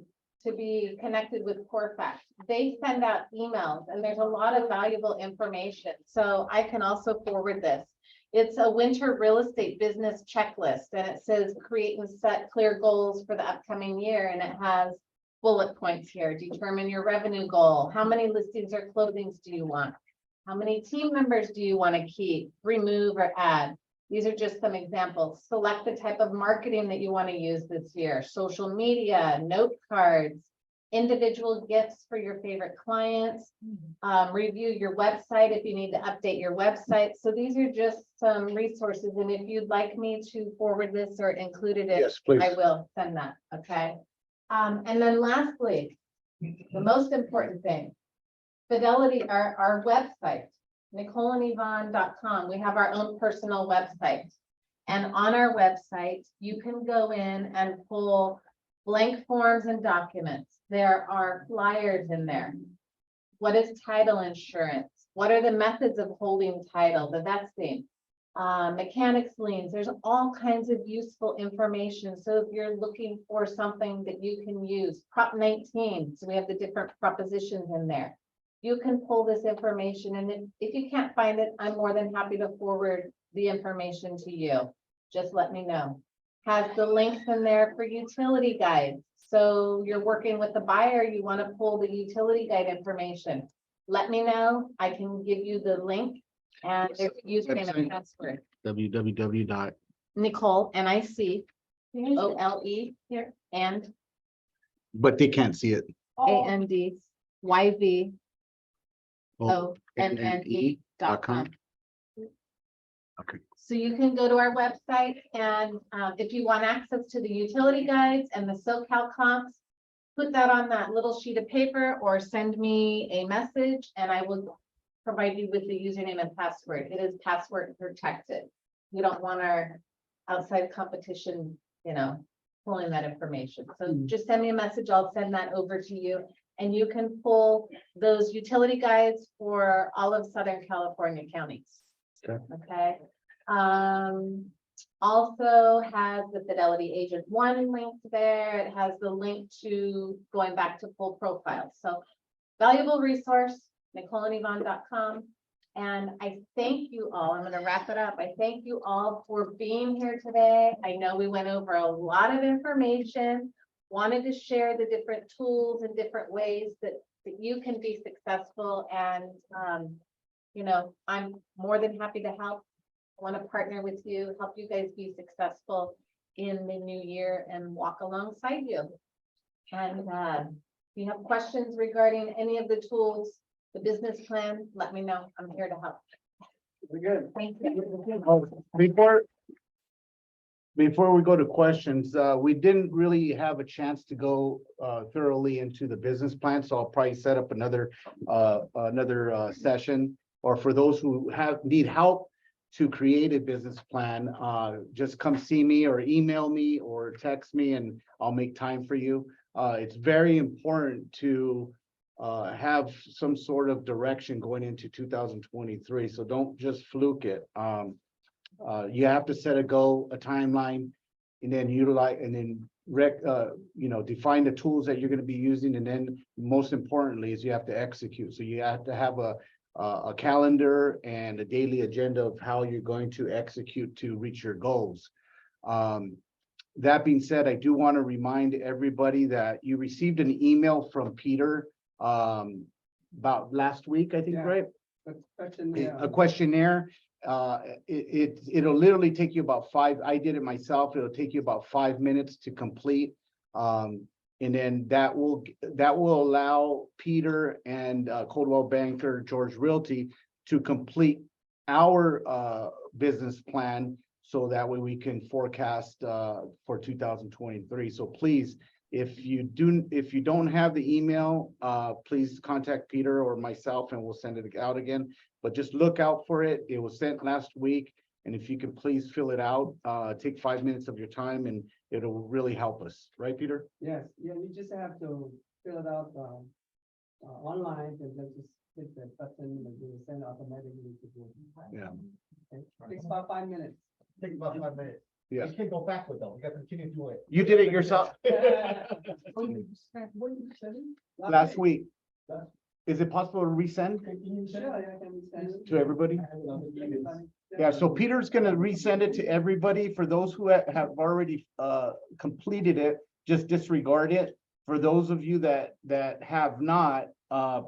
to be connected with CoreFact, they send out emails and there's a lot of valuable information. So I can also forward this. It's a winter real estate business checklist, and it says create and set clear goals for the upcoming year. And it has bullet points here. Determine your revenue goal. How many listings or closings do you want? How many team members do you want to keep, remove, or add? These are just some examples. Select the type of marketing that you want to use this year. Social media, note cards, individual gifts for your favorite clients. Review your website if you need to update your website. So these are just some resources. And if you'd like me to forward this or included it, Yes, please. I will send that, okay? And then lastly, the most important thing, Fidelity, our website, NicoleandYvonne.com. We have our own personal website. And on our website, you can go in and pull blank forms and documents. There are flyers in there. What is title insurance? What are the methods of holding title, the vesting? Mechanics liens, there's all kinds of useful information. So if you're looking for something that you can use, Prop 19, so we have the different propositions in there. You can pull this information, and if you can't find it, I'm more than happy to forward the information to you. Just let me know. Has the links in there for utility guides. So you're working with the buyer, you want to pull the utility guide information. Let me know. I can give you the link and there's a username and password. www. Nicole, NICOLE here, and But they can't see it. ANDYVONNE.com. Okay. So you can go to our website, and if you want access to the utility guides and the SoCal comps, put that on that little sheet of paper or send me a message and I will provide you with the username and password. It is password protected. We don't want our outside competition, pulling that information. So just send me a message. I'll send that over to you. And you can pull those utility guides for all of Southern California counties. Okay. Also has the Fidelity Agent One link there. It has the link to going back to full profiles. So valuable resource, NicoleandYvonne.com. And I thank you all. I'm going to wrap it up. I thank you all for being here today. I know we went over a lot of information, wanted to share the different tools and different ways that you can be successful. And, I'm more than happy to help. I want to partner with you, help you guys be successful in the new year and walk alongside you. And if you have questions regarding any of the tools, the business plan, let me know. I'm here to help. We're good. Thank you. Before we go to questions, we didn't really have a chance to go thoroughly into the business plan, so I'll probably set up another session. Or for those who need help to create a business plan, just come see me or email me or text me and I'll make time for you. It's very important to have some sort of direction going into 2023. So don't just fluke it. You have to set a goal, a timeline, and then utilize, and then define the tools that you're going to be using. And then most importantly is you have to execute. So you have to have a calendar and a daily agenda of how you're going to execute to reach your goals. That being said, I do want to remind everybody that you received an email from Peter about last week, I think, Yeah. right? But question, yeah. A questionnaire. It'll literally take you about I did it myself. It'll take you about 5 minutes to complete. And then that will allow Peter and Coldwell Banker, George Realty to complete our business plan. So that way we can forecast for 2023. So please, if you don't have the email, please contact Peter or myself and we'll send it out again. But just look out for it. It was sent last week. And if you can please fill it out, take 5 minutes of your time and it'll really help us. Right, Peter? Yes, yeah, you just have to fill it out online and then just hit the button and it will send automatically to you. Yeah. Okay. Takes about 5 minutes. Take about 5 minutes. Yeah. You can't go backward though. You gotta continue to do it. You did it yourself last week. Is it possible to resend Sure, yeah, I can send it. to everybody? Yeah, so Peter's gonna resend it to everybody. For those who have already completed it, just disregard it. For those of you that have not,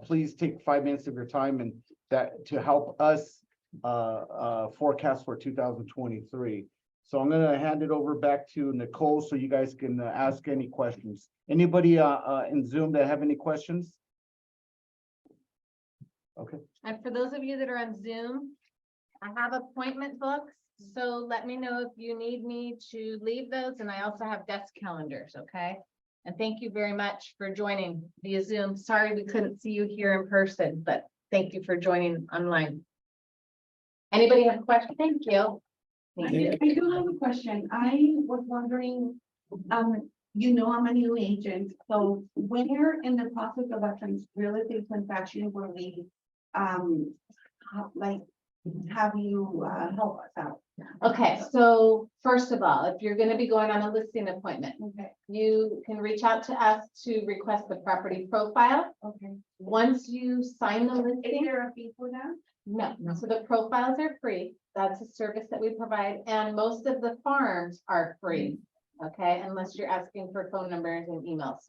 please take 5 minutes of your time and that to help us forecast for 2023. So I'm gonna hand it over back to Nicole so you guys can ask any questions. Anybody in Zoom that have any questions? Okay. And for those of you that are on Zoom, I have appointment books, so let me know if you need me to leave those, and I also have desk calendars, okay? And thank you very much for joining via Zoom. Sorry we couldn't see you here in person, but thank you for joining online. Anybody have a question? Thank you. Thank you. I do have a question. I was wondering, I'm a new agent, so where in the process of a real estate transaction were we, have you, help us out? Okay, so first of all, if you're gonna be going on a listing appointment, Okay, you can reach out to us to request the property profile. okay. Once you sign the Is listing, there a fee for that? no, so the profiles are free. That's a service that we provide, and most of the farms are free. Okay, unless you're asking for phone numbers and emails.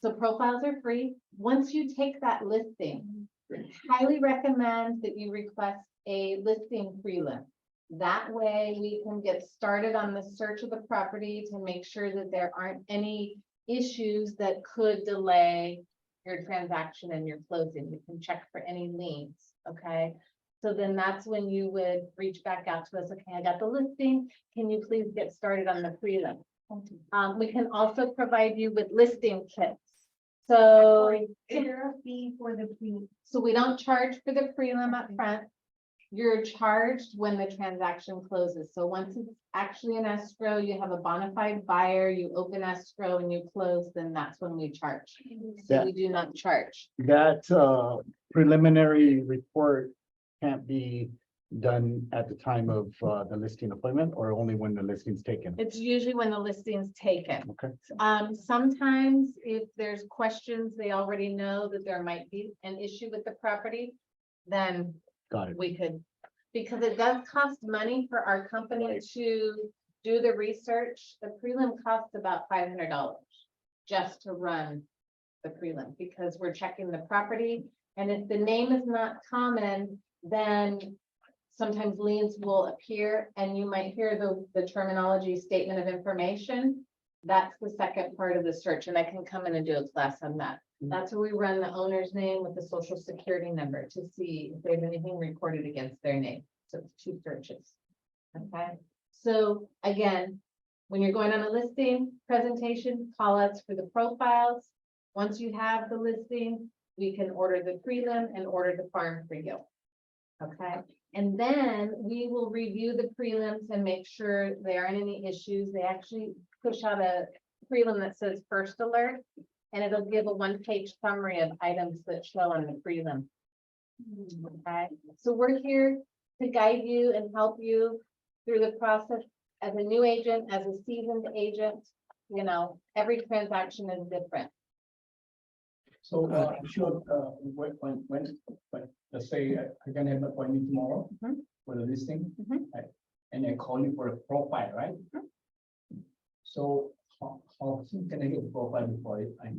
So profiles are free. Once you take that listing, highly recommend that you request a listing prelim. That way we can get started on the search of the property to make sure that there aren't any issues that could delay your transaction and your closing. We can check for any liens, okay? So then that's when you would reach back out to us. Okay, I got the listing. Can you please get started on the prelim? We can also provide you with listing kits. So, Is there a fee for the fee? so we don't charge for the prelim up front. You're charged when the transaction closes. So once it's actually in escrow, you have a bona fide buyer, you open escrow and you close, then that's when we charge. So Yeah. we do not charge. That preliminary report can't be done at the time of the listing appointment or only when the listing's taken? It's usually when the listing's taken. Okay. Sometimes if there's questions, they already know that there might be an issue with the property, then Got it. we could, because it does cost money for our company to do the research. The prelim costs about $500 just to run the prelim, because we're checking the property. And if the name is not common, then sometimes liens will appear and you might hear the terminology statement of information. That's the second part of the search, and I can come in and do a class on that. That's where we run the owner's name with the social security number to see if there's anything recorded against their name. So it's 2 searches. Okay, so again, when you're going on a listing presentation, call us for the profiles. Once you have the listing, we can order the prelim and order the farm for you. Okay, and then we will review the prelims and make sure there aren't any issues. They actually push out a prelim that says first alert. And it'll give a one-page summary of items that show on the prelim. Okay, so we're here to guide you and help you through the process as a new agent, as a seasoned agent. You know, every transaction is different. So, sure, let's say I can have an appointment tomorrow Mhm. for the listing. Mhm. And I call you for a profile, right? So how soon can I get a profile before I?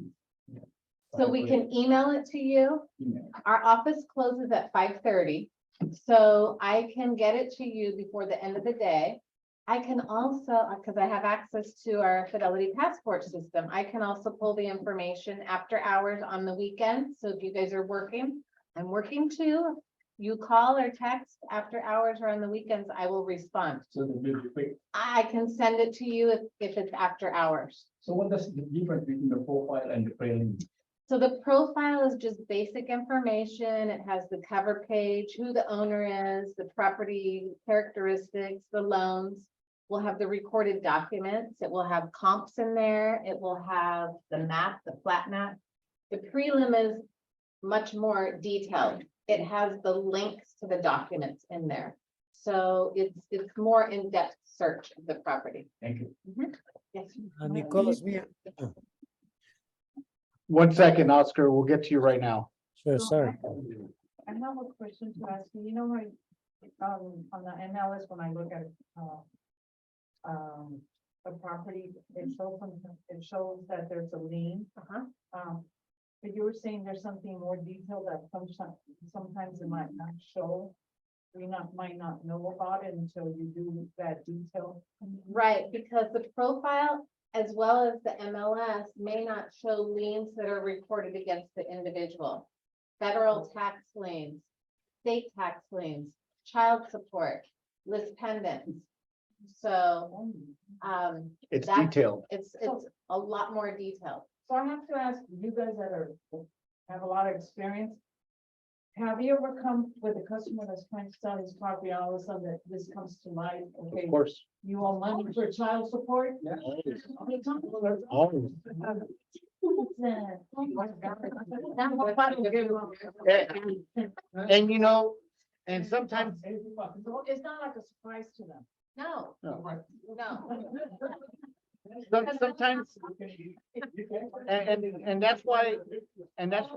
So we can email it to you. Email. Our office closes at 5:30, so I can get it to you before the end of the day. I can also, because I have access to our Fidelity Passport system, I can also pull the information after hours on the weekend. So if you guys are working, I'm working too. You call or text after hours or on the weekends, I will respond. So the bill be quick. I can send it to you if it's after hours. So what does the difference between the profile and the prelim? So the profile is just basic information. It has the cover page, who the owner is, the property characteristics, the loans. We'll have the recorded documents. It will have comps in there. It will have the map, the flat map. The prelim is much more detailed. It has the links to the documents in there. So it's more in-depth search of the property. Thank you. Yes. Nicholas, One second, Oscar, we'll get to you right now. sure, sorry. I have a question to ask you, you know, my, on the MLS, when I look at, a property, it shows that there's a lien. But you were saying there's something more detailed that sometimes it might not show. We might not know about it until you do that detail. Right, because the profile as well as the MLS may not show liens that are recorded against the individual. Federal tax liens, state tax liens, child support, list pendants. So, It's That- detailed. it's a lot more detailed. So I have to ask you guys that have a lot of experience. Have you ever come with a customer that's trying to sell his property, all of a sudden that this comes to light, okay, Of course. you owe money for child support? Always. And you know, and sometimes, It's not like a surprise to them. No, no, no. sometimes, and that's why, and that's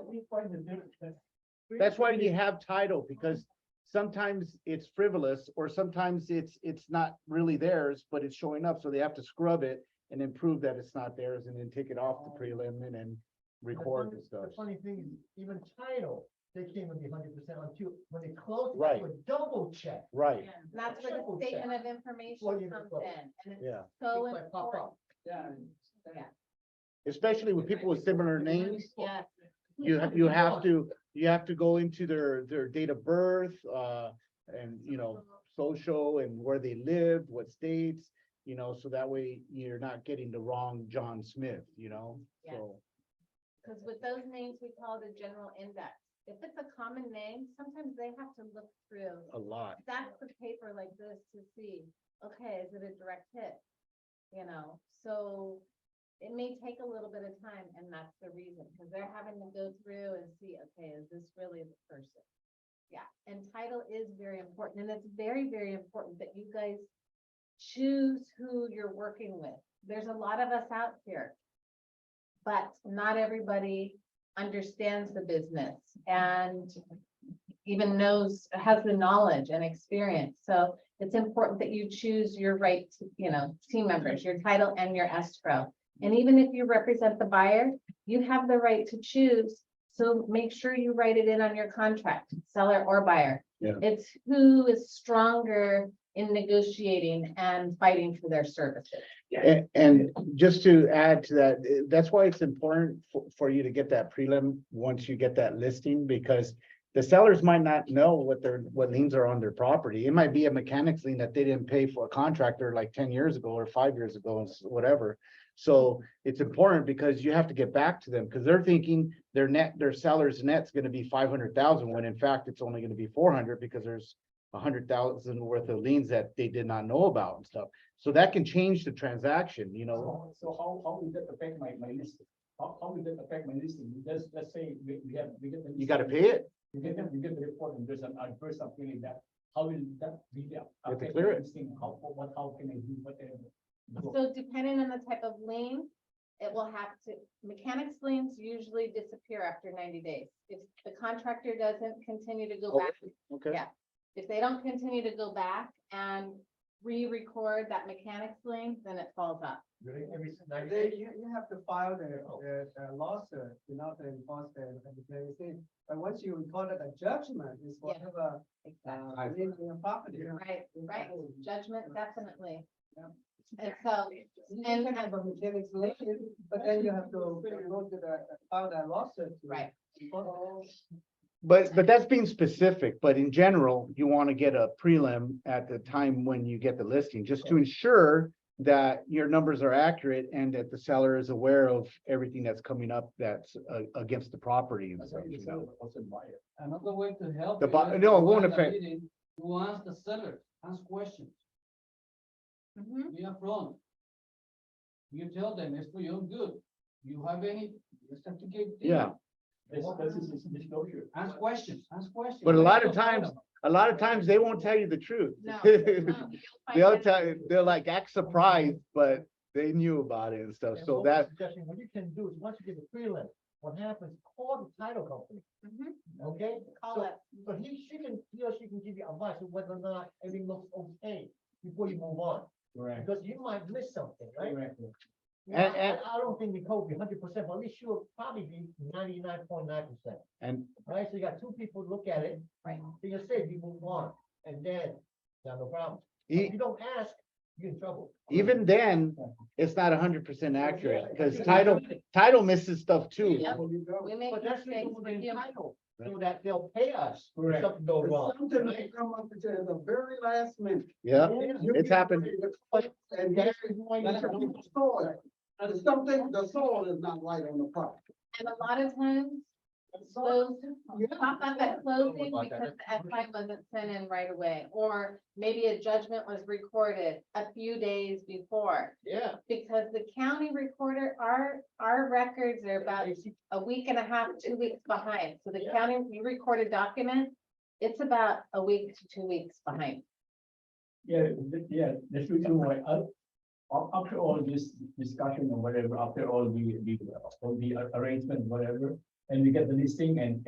why you have title, because sometimes it's frivolous, or sometimes it's not really theirs, but it's showing up, so they have to scrub it and then prove that it's not theirs, and then take it off the prelim and then record the stuff. The funny thing is, even title, they came with the 100% until when they closed, Right. they would double check. Right, That's where the statement of information Well, you comes know, in, and it's yeah, so It's like pop important. up. Yeah. especially with people with similar names, Yeah, you have to go into their date of birth, and, you know, social and where they lived, what states, you know, so that way you're not getting the wrong John Smith, you know, Yeah. so. because with those names, we call it a general index. If it's a common name, sometimes they have to look through A lot. stacks of paper like this to see, okay, is it a direct hit? You know, so it may take a little bit of time, and that's the reason, because they're having to go through and see, okay, is this really the person? Yeah, and title is very important, and it's very, very important that you guys choose who you're working with. There's a lot of us out here, but not everybody understands the business and even has the knowledge and experience. So it's important that you choose your right, team members, your title and your escrow. And even if you represent the buyer, you have the right to choose. So make sure you write it in on your contract, seller or buyer. Yeah. It's who is stronger in negotiating and fighting for their services. And just to add to that, that's why it's important for you to get that prelim once you get that listing, because the sellers might not know what liens are on their property. It might be a mechanics lien that they didn't pay for a contractor like 10 years ago or 5 years ago, and whatever. So it's important because you have to get back to them, because they're thinking their seller's net's gonna be 500,000, when in fact it's only gonna be 400 because there's 100,000 worth of liens that they did not know about and stuff. So that can change the transaction, you know? So how will that affect my listing? How will that affect my listing? Let's say we get. You gotta pay it. We get the report and there's an adverse appealing that, how will that be? have to clear it. How can I do whatever? So depending on the type of lien, it will have to, mechanics liens usually disappear after 90 days. If the contractor doesn't continue to go Oh, back, Okay. yeah. If they don't continue to go back and re-record that mechanics lien, then it falls up. Really, every 90 They, days? you have to file the lawsuit, you know, to enforce the thing. But once you record a judgment, it's Yeah. whatever, Exactly. in your property. Right, right. Judgment, definitely. Yeah. And so, You can have a mechanics lien, but then you have to go to the, file that lawsuit. to right. enforce. But that's being specific, but in general, you want to get a prelim at the time when you get the listing, just to ensure that your numbers are accurate and that the seller is aware of everything that's coming up that's against the property and stuff, you know? Another way to help. The you bu- is no, it to won't run the affect- meeting, You ask the seller, ask questions, Mhm. be upfront. You tell them it's for your good. You have any, you just have to give. Yeah. This is disclosure. Ask questions, ask questions. But a lot of times they won't tell you the truth. No, no, you'll find They'll out. tell you, they're like act surprised, but they knew about it and stuff, And so what that, we're suggesting, what you can do is, once you get the prelim, what happens, call the title company, Mhm. okay? Call So- it. So he or she can give you advice on whether or not everything looks okay before you move on, Correct. because you might miss something, right? Correct. You know, And- I don't think the code will be 100%, but at least you'll probably be 99.9%. and Right, so you got two people look at it. Right. So you're safe, you move on, and then, yeah, no problem. But e- If you don't ask, you're in trouble. even then, it's not 100% accurate, Yeah. because title misses stuff too. Yeah. There you go. We make But that's mistakes, what we they give- entitled, so that they'll pay us if Correct. something goes wrong. Something right? that come up to the very last minute. Yeah, You it's get happened. ready to close, And That's there's why you have to- the soil. Something, the soil is not right on the property. And a lot of times, those pop up at closing about that. because the FI wasn't sent in right away, or maybe a judgment was recorded a few days before. Yeah. Because the county recorder, our records are about a week and a half, 2 weeks behind. So the Yeah. county, you record a document, it's about a week to 2 weeks behind. Yeah, that's the reason why, after all this discussion or whatever, after all the arrangement, whatever, and we get the listing and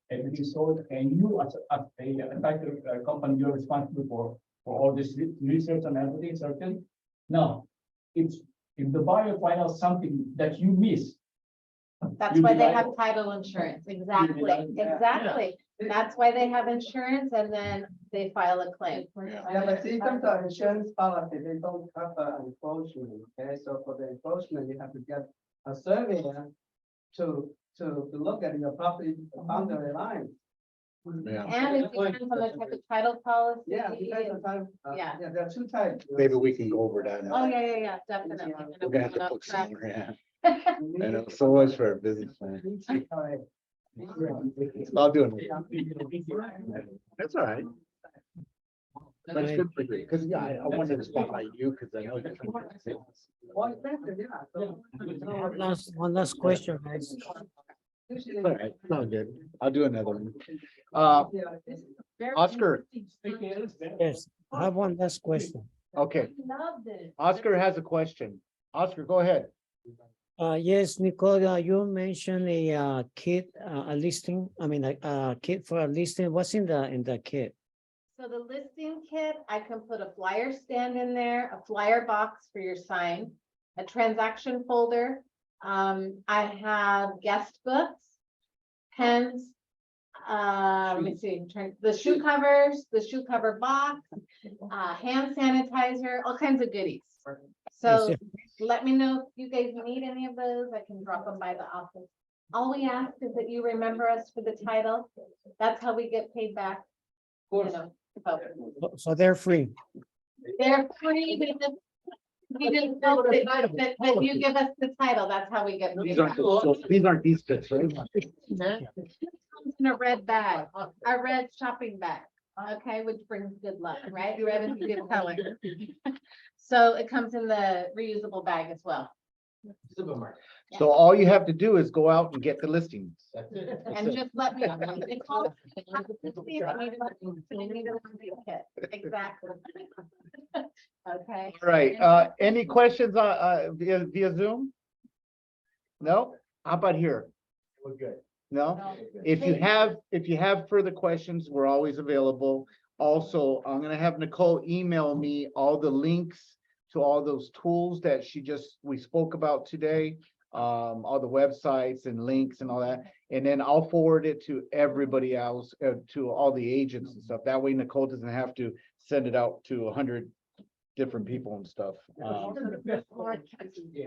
everything sold, and you as a title company, you're responsible for all this research and everything, certain. Now, if the buyer find out something that you miss. That's you'll why be they liable. have title insurance, exactly, liable. Yeah. exactly. That's why they have insurance and then they file a claim. Yeah, but see, sometimes the insurance policy, they don't cover enforcement, okay, so for the enforcement, you have to get a surveyor to look at your property boundary line. Yeah. And it depends on the type of title policy. Yeah, depends on time, Yeah. yeah, there are two types. Maybe we can go over that. Oh, yeah, definitely. We're gonna have to book Track. somewhere, yeah. I know, so much for a business plan. All right. I'll do it. That's all right. That's good for you, because yeah, I wanted to spotlight you, because I know you're. trying to say this. Well, exactly, yeah. So, One last question, guys. usually- All right, it's all good. I'll do another one. Yeah, it's very Oscar, Yes, I have one last question. okay, Love this. Oscar has a question. Oscar, go ahead. Yes, Nicole, you mentioned a kit, a listing, I mean, a kit for a listing. What's in the kit? So the listing kit, I can put a flyer stand in there, a flyer box for your sign, a transaction folder. I have guest books, pens. Let me see, the shoe covers, the shoe cover box, hand sanitizer, all kinds of goodies. So Yes, let me know if you guys need any of those. I can drop them by the office. All we ask is that you remember us for the title. That's how we get paid back. You know, so So they're free. they're free, we just We didn't know that you give us the title, that's how we get. These aren't these bits, right? Comes in a red bag, a red shopping bag, okay, which brings good luck, right? Red is a good color. So it comes in the reusable bag as well. So all you have to do is go out and get the listings. That's it. And just let me know. They call it- they need a review kit. Exactly. Okay. All right, any questions, via Zoom? No? How about here? We're good. No? If you have further questions, we're always available. Also, I'm gonna have Nicole email me all the links to all those tools that we spoke about today. All the websites and links and all that. And then I'll forward it to everybody else, to all the agents and stuff. That way Nicole doesn't have to send it out to 100 different people and stuff.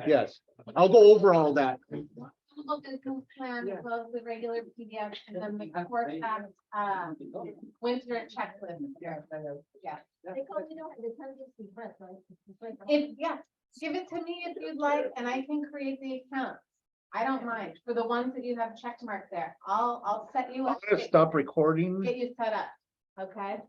Yes, I'll go over all that. Local business plan, as well as the regular PDF, and then the forecast, winter checklist. Yeah. They call, you know, they tell you to press, right? Yeah, give it to me if you'd like, and I can create the account. I don't mind, for the ones that you have check mark there, I'll set you I'm up, gonna stop recording. get you set up, okay?